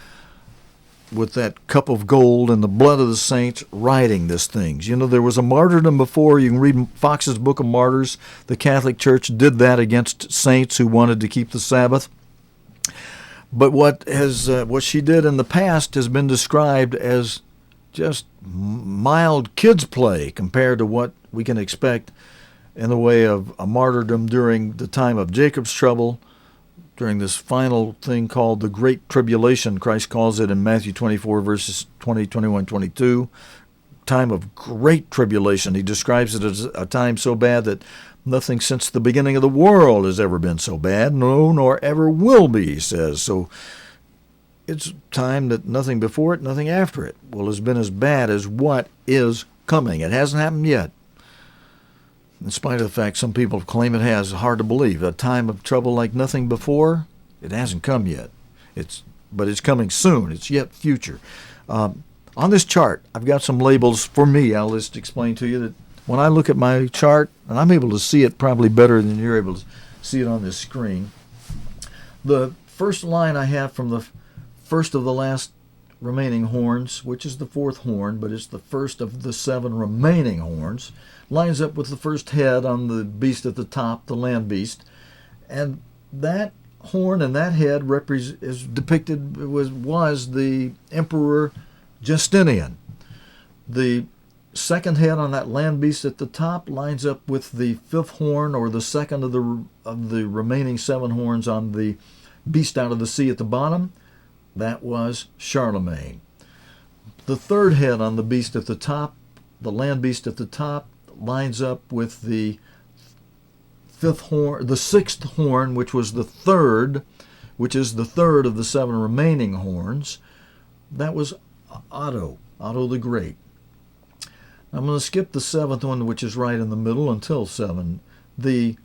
with that cup of gold and the blood of the saints riding this thing. There was a martyrdom before. You can read Fox's Book of Martyrs. The Catholic Church did that against saints who wanted to keep the Sabbath. But what she did in the past has been described as just mild kids' play compared to what we can expect in the way of a martyrdom during the time of Jacob's trouble, during this final thing called the Great Tribulation. Christ calls it in Matthew 24, verses 20, 21, 22. Time of great tribulation. He describes it as a time so bad that nothing since the beginning of the world has ever been so bad. No, nor ever will be, he says. So it's time that nothing before it, nothing after it has been as bad as what is coming. It hasn't happened yet. In spite of the fact some people claim it has, hard to believe. A time of trouble like nothing before It hasn't come yet. But it's coming soon. It's yet future. On this chart, I've got some labels for me. I'll just explain to you that when I look at my chart, and I'm able to see it probably better than you're able to see it on this screen, the first line I have from the first of the last remaining horns, which is the fourth horn, but it's the first of the 7 remaining horns, lines up with the first head on the beast at the top, the land beast. And that horn and that head is depicted was the Emperor Justinian. The second head on that land beast at the top lines up with the 5th horn, or the second of the remaining 7 horns on the beast out of the sea at the bottom. That was Charlemagne. The third head on the beast at the top, the land beast at the top, lines up with the 5th horn, the 6th horn, which is the third of the 7 remaining horns. That was Otto the Great. I'm going to skip the 7th one, which is right in the middle, until 7. The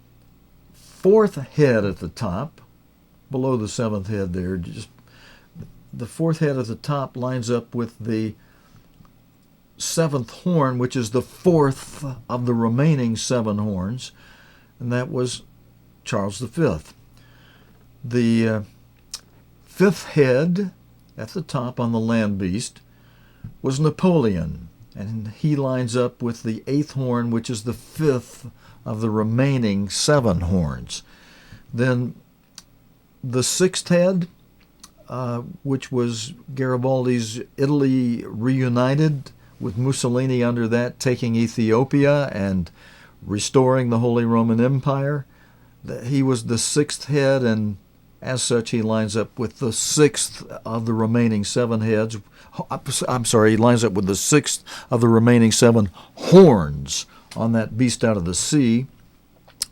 4th head at the top, below the 7th head there, just the 4th head at the top lines up with the 7th horn, which is the 4th of the remaining 7 horns, and that was Charles V. The 5th head at the top on the land beast was Napoleon, and he lines up with the 8th horn, which is the 5th of the remaining 7 horns. Then the 6th head, which was Garibaldi's Italy reunited, with Mussolini under that, taking Ethiopia and restoring the Holy Roman Empire. He was the 6th head, and as such he lines up with the 6th of the remaining 7 heads. He lines up with the 6th of the remaining 7 horns on that beast out of the sea,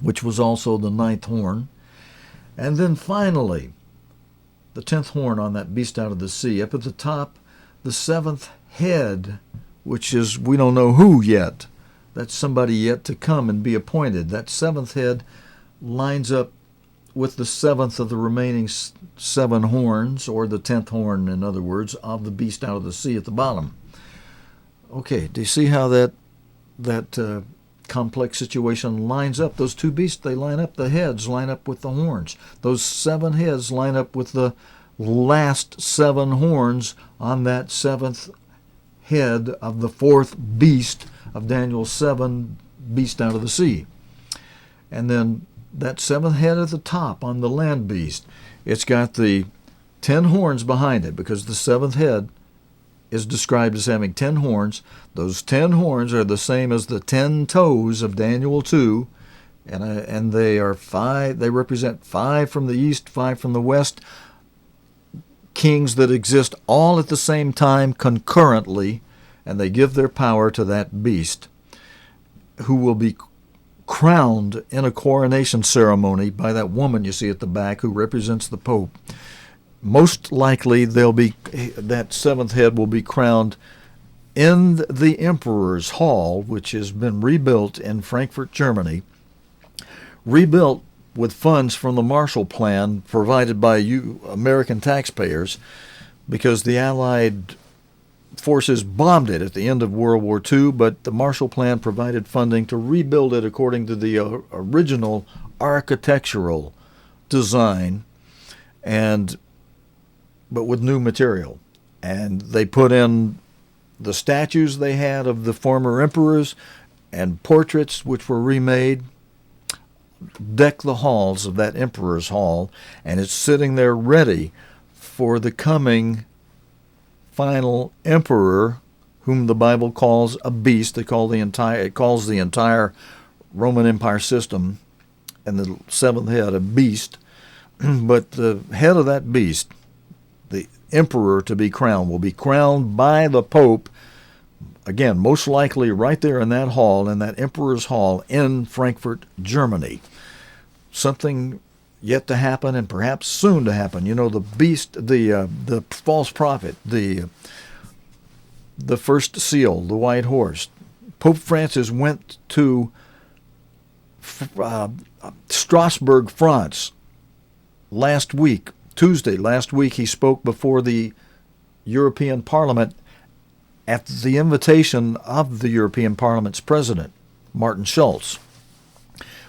which was also the 9th horn. And then finally, the 10th horn on that beast out of the sea. Up at the top, the 7th head, which is, we don't know who yet. That's somebody yet to come and be appointed. That 7th head lines up with the 7th of the remaining 7 horns, or the 10th horn, in other words, of the beast out of the sea at the bottom. Okay, do you see how that complex situation lines up? Those two beasts, they line up. The heads line up with the horns. Those 7 heads line up with the last 7 horns on that 7th head of the 4th beast of Daniel's 7 beast out of the sea. And then that 7th head at the top on the land beast, it's got the 10 horns behind it, because the 7th head is described as having 10 horns. Those 10 horns are the same as the 10 toes of Daniel 2, and they are 5. They represent 5 from the east, 5 from the west, kings that exist all at the same time concurrently, and they give their power to that beast, who will be crowned in a coronation ceremony by that woman you see at the back, who represents the Pope. Most likely that 7th head will be crowned in the Emperor's Hall, which has been rebuilt in Frankfurt, Germany, rebuilt with funds from the Marshall Plan provided by you American taxpayers, because the Allied forces bombed it at the end of World War II, but the Marshall Plan provided funding to rebuild it according to the original architectural design, but with new material. And they put in the statues they had of the former emperors and portraits, which were remade, deck the halls of that Emperor's Hall, and it's sitting there ready for the coming final emperor, whom the Bible calls a beast. It calls the entire Roman Empire system and the 7th head a beast. But the head of that beast, the emperor to be crowned, will be crowned by the Pope, again, most likely right there in that hall, in that Emperor's Hall in Frankfurt, Germany. Something yet to happen, and perhaps soon to happen. You know, the beast, the false prophet, the first seal, the white horse. Pope Francis went to Strasbourg, France, last week Tuesday, last week, he spoke before the European Parliament at the invitation of the European Parliament's president, Martin Schulz.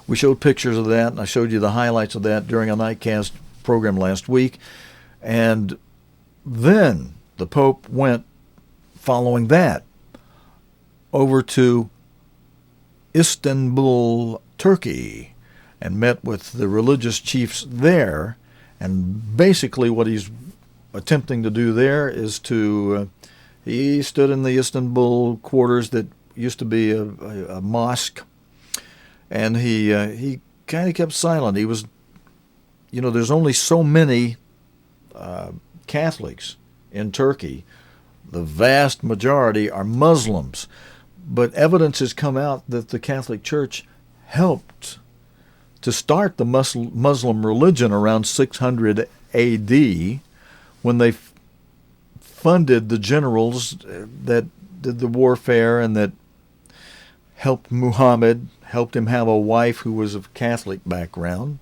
We showed pictures of that, and I showed you the highlights of that during a Nightcast program last week. And then the Pope went, following that, over to Istanbul, Turkey, and met with the religious chiefs there. And basically what he's attempting to do there is to, he stood in the Istanbul quarters that used to be a mosque, and he kind of kept silent. He was, there's only so many Catholics in Turkey. The vast majority are Muslims. But evidence has come out that the Catholic Church helped to start the Muslim religion around 600 A.D. when they funded the generals that did the warfare and that helped Muhammad, helped him have a wife who was of Catholic background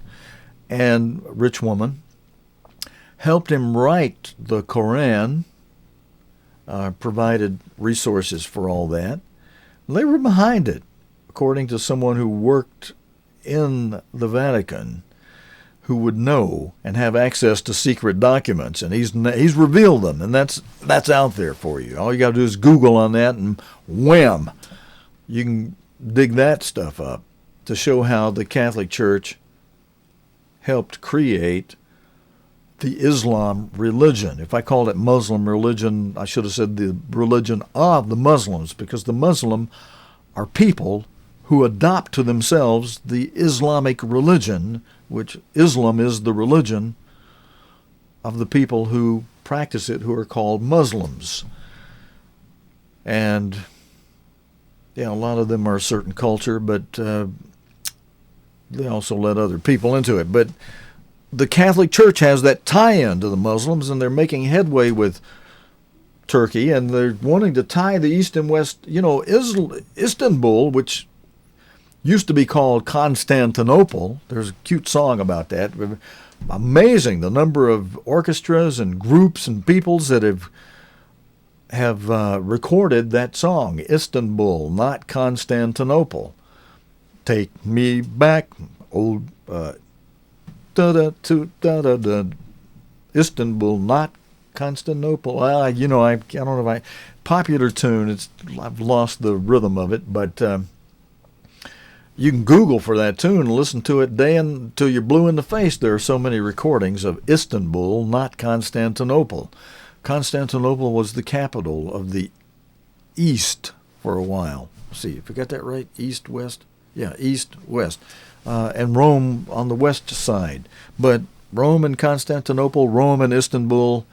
and a rich woman, helped him write the Koran, provided resources for all that. They were behind it, according to someone who worked in the Vatican, who would know and have access to secret documents, and he's revealed them, and that's out there for you. All you got to do is Google on that, and wham, you can dig that stuff up to show how the Catholic Church helped create the Islam religion. If I called it Muslim religion, I should have said the religion of the Muslims, because the Muslim are people who adopt to themselves the Islamic religion, which Islam is the religion of the people who practice it, who are called Muslims. And a lot of them are a certain culture, but they also let other people into it. But the Catholic Church has that tie-in to the Muslims, and they're making headway with Turkey, and they're wanting to tie the East and West. Istanbul, which used to be called Constantinople. There's a cute song about that. Amazing the number of orchestras and groups and peoples that have recorded that song, Istanbul, not Constantinople. Take me back, old Istanbul, not Constantinople. I don't know if popular tune. I've lost the rhythm of it, but you can Google for that tune and listen to it day until you're blue in the face. There are so many recordings of Istanbul, not Constantinople. Constantinople was the capital of the East for a while. Let's see if I got that right. East, West? Yeah, East, West. And Rome on the west side. But Rome and Constantinople, Rome and Istanbul,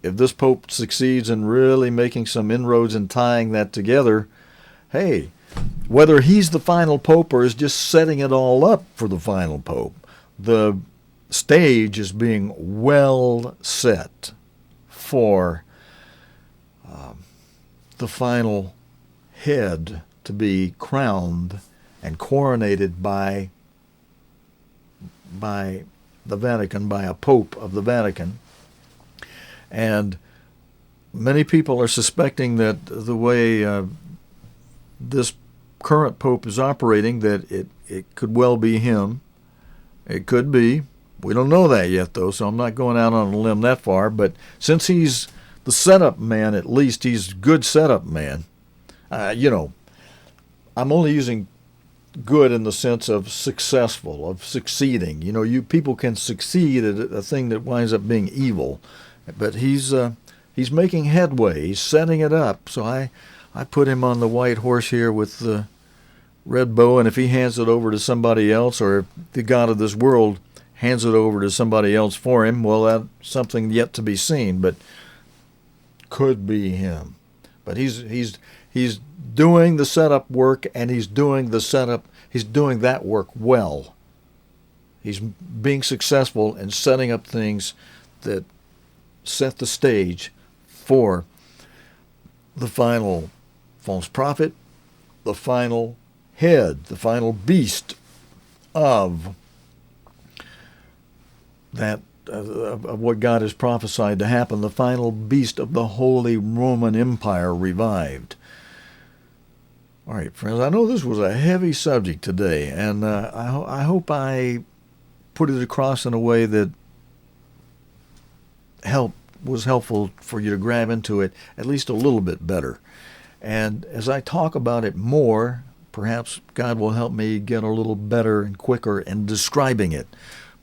if this Pope succeeds in really making some inroads and tying that together, hey, whether he's the final Pope or is just setting it all up for the final Pope, the stage is being well set for the final head to be crowned and coronated by the Vatican, by a Pope of the Vatican. And many people are suspecting that the way this current Pope is operating, that it could well be him. It could be. We don't know that yet, though, so I'm not going out on a limb that far. But since he's the setup man, at least he's a good setup man. I'm only using good in the sense of successful, of succeeding. You people can succeed at a thing that winds up being evil. But he's making headway. He's setting it up. So I put him on the white horse here with the red bow, and if he hands it over to somebody else, or if the God of this world hands it over to somebody else for him, well, that's something yet to be seen, but could be him. But he's doing the setup work, and he's doing that work well. He's being successful in setting up things that set the stage for the final false prophet, the final head, the final beast of that of what God has prophesied to happen, the final beast of the Holy Roman Empire revived. All right, friends, I know this was a heavy subject today, and I hope I put it across in a way that was helpful for you to grab into it at least a little bit better. And as I talk about it more, perhaps God will help me get a little better and quicker in describing it.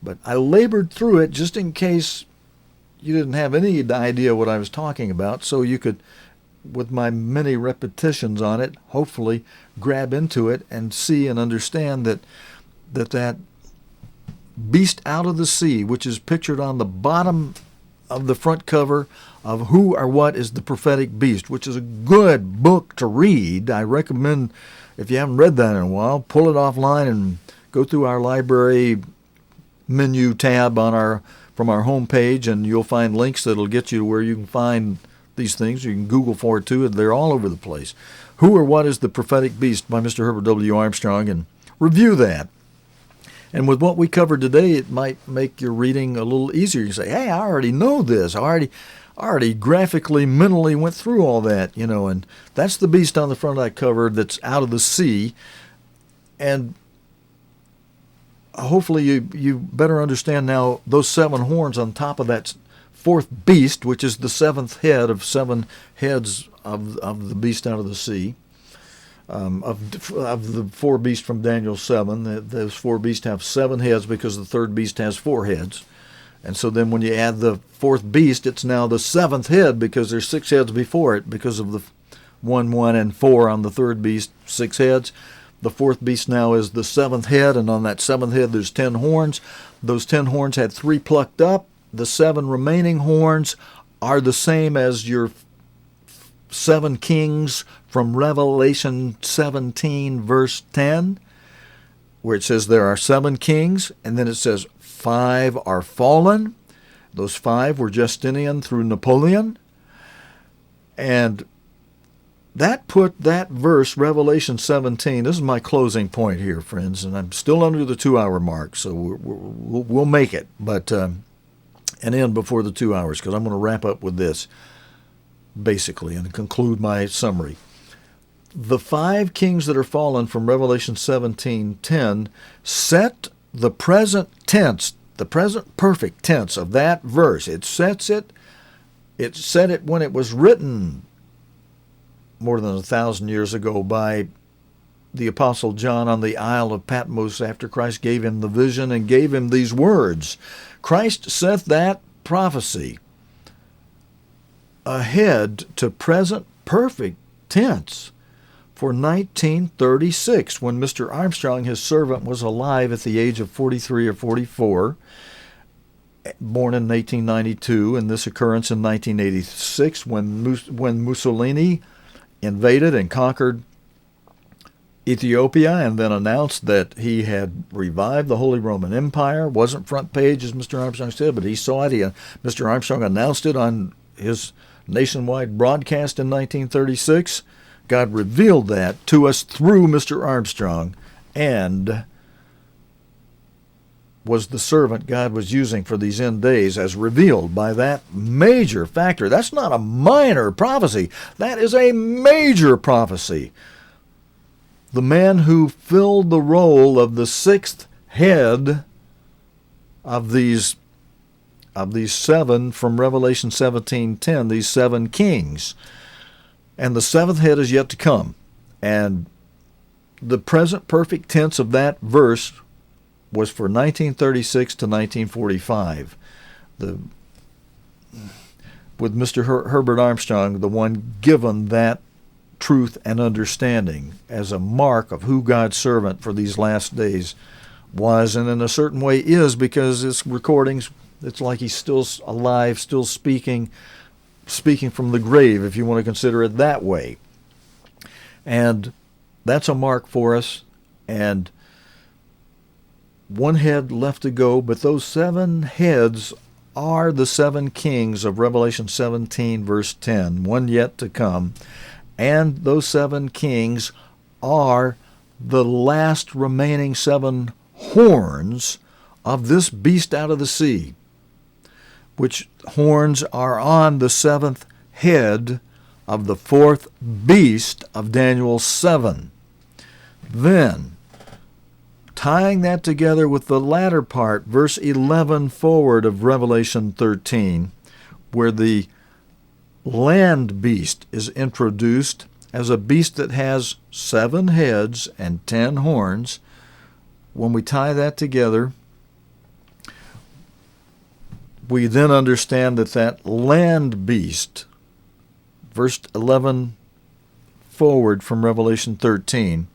But I labored through it just in case you didn't have any idea what I was talking about, so you could, with my many repetitions on it, hopefully grab into it and see and understand that beast out of the sea, which is pictured on the bottom of the front cover of Who or What is the Prophetic Beast, which is a good book to read. I recommend, if you haven't read that in a while, pull it offline and go through our library menu tab from our homepage, and you'll find links that'll get you to where you can find these things. You can Google for it too, and they're all over the place. Who or What is the Prophetic Beast by Mr. Herbert W. Armstrong, and review that. And with what we covered today, it might make your reading a little easier. You say, hey, I already know this. I already graphically, mentally went through all that, and that's the beast on the front of that cover that's out of the sea. And hopefully you better understand now those 7 horns on top of that fourth beast, which is the 7th head of 7 heads of the beast out of the sea. Of the 4 beasts from Daniel 7, those 4 beasts have 7 heads because the third beast has 4 heads. And so then when you add the 4th beast, it's now the 7th head because there's 6 heads before it because of the 1, 1, and 4 on the third beast, 6 heads. The 4th beast now is the 7th head, and on that 7th head there's 10 horns. Those 10 horns had 3 plucked up. The 7 remaining horns are the same as your 7 kings from Revelation 17, verse 10, where it says there are 7 kings, and then it says 5 are fallen. Those 5 were Justinian through Napoleon. And that put that verse, Revelation 17, this is my closing point here, friends, and I'm still under the 2-hour mark, so we'll make it, but and end before the 2 hours, because I'm going to wrap up with this, basically, and conclude my summary. The 5 kings that are fallen from Revelation 17:10 set the present tense, the present perfect tense of that verse. It said it when it was written more than 1,000 years ago by the Apostle John on the Isle of Patmos after Christ gave him the vision and gave him these words. Christ set that prophecy ahead to present perfect tense for 1936, when Mr. Armstrong, his servant, was alive at the age of 43 or 44, born in 1892, and this occurrence in 1986 when Mussolini invaded and conquered Ethiopia and then announced that he had revived the Holy Roman Empire. Wasn't front page, as Mr. Armstrong said, but he saw it. Mr. Armstrong announced it on his nationwide broadcast in 1936. God revealed that to us through Mr. Armstrong and was the servant God was using for these end days as revealed by that major factor. That's not a minor prophecy. That is a major prophecy. The man who filled the role of the 6th head of these 7 from Revelation 17:10, these 7 kings. And the 7th head is yet to come. And the present perfect tense of that verse was for 1936 to 1945. With Mr. Herbert Armstrong, the one given that truth and understanding as a mark of who God's servant for these last days was, and in a certain way is, because his recordings, it's like he's still alive, still speaking from the grave, if you want to consider it that way. And that's a mark for us, and one head left to go, but those 7 heads are the 7 kings of Revelation 17, verse 10, one yet to come. And those 7 kings are the last remaining 7 horns of this beast out of the sea. which horns are on the seventh head of the fourth beast of Daniel 7. Then, tying that together with the latter part, verse 11 forward of Revelation 13, where the land beast is introduced as a beast that has 7 heads and 10 horns. When we tie that together, we then understand that that land beast, verse 11 forward from Revelation 13,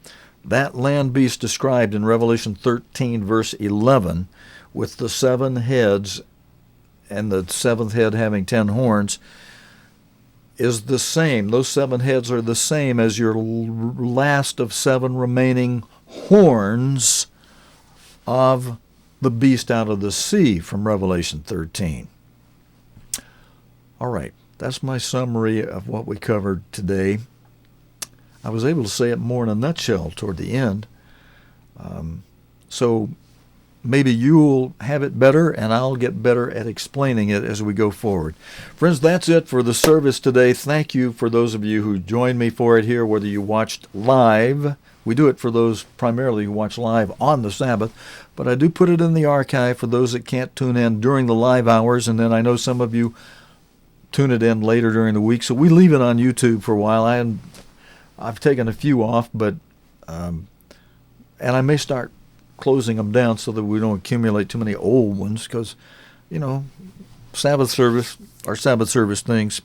that land beast described in Revelation 13, verse 11, with the 7 heads and the 7th head having 10 horns, is the same. Those 7 heads are the same as your last of 7 remaining horns of the beast out of the sea from Revelation 13. All right, that's my summary of what we covered today. I was able to say it more in a nutshell toward the end. So maybe you'll have it better, and I'll get better at explaining it as we go forward. Friends, that's it for the service today. Thank you for those of you who joined me for it here, whether you watched live. We do it for those primarily who watch live on the Sabbath, but I do put it in the archive for those that can't tune in during the live hours, and then I know some of you tune it in later during the week, so we leave it on YouTube for a while. I've taken a few off, but and I may start closing them down so that we don't accumulate too many old ones, because, Sabbath service things,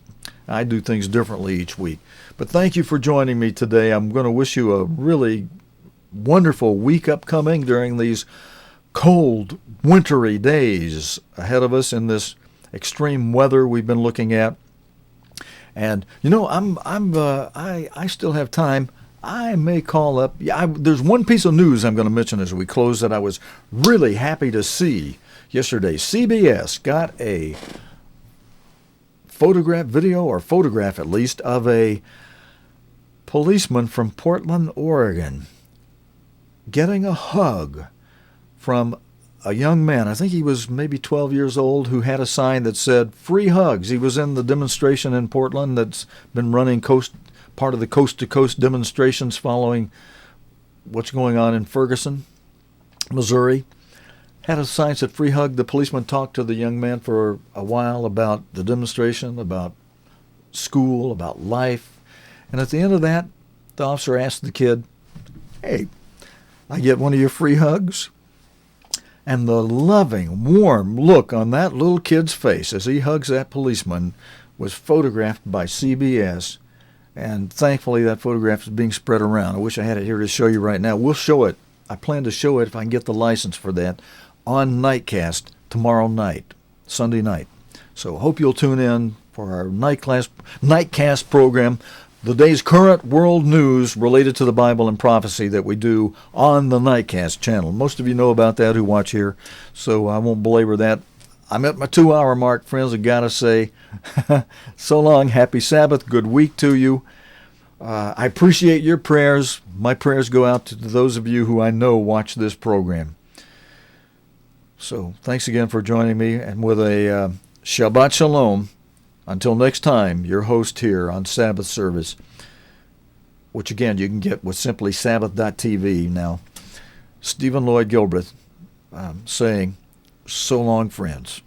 I do things differently each week. But thank you for joining me today. I'm going to wish you a really wonderful week upcoming during these cold, wintry days ahead of us in this extreme weather we've been looking at. And I still have time. I may call up. There's one piece of news I'm going to mention as we close that I was really happy to see yesterday. CBS got a photograph at least, of a policeman from Portland, Oregon, getting a hug from a young man, I think he was maybe 12 years old, who had a sign that said "Free Hugs." He was in the demonstration in Portland that's been running part of the coast-to-coast demonstrations following what's going on in Ferguson, Missouri. Had a sign that said "Free Hug." The policeman talked to the young man for a while about the demonstration, about school, about life. And at the end of that, the officer asked the kid, "Hey, I get one of your free hugs?" And the loving, warm look on that little kid's face as he hugs that policeman was photographed by CBS. And thankfully, that photograph is being spread around. I wish I had it here to show you right now. We'll show it. I plan to show it, if I can get the license for that, on Nightcast tomorrow night, Sunday night. So hope you'll tune in for our Nightcast program, the day's current world news related to the Bible and prophecy that we do on the Nightcast channel. Most of you know about that who watch here, so I won't belabor that. I'm at my 2-hour mark, friends. I got to say, so long, happy Sabbath, good week to you. I appreciate your prayers. My prayers go out to those of you who I know watch this program. So thanks again for joining me, and with a Shabbat Shalom. Until next time, your host here on Sabbath Service, which again you can get with simply Sabbath.tv now, Stephen Lloyd Gilbreth saying, so long, friends.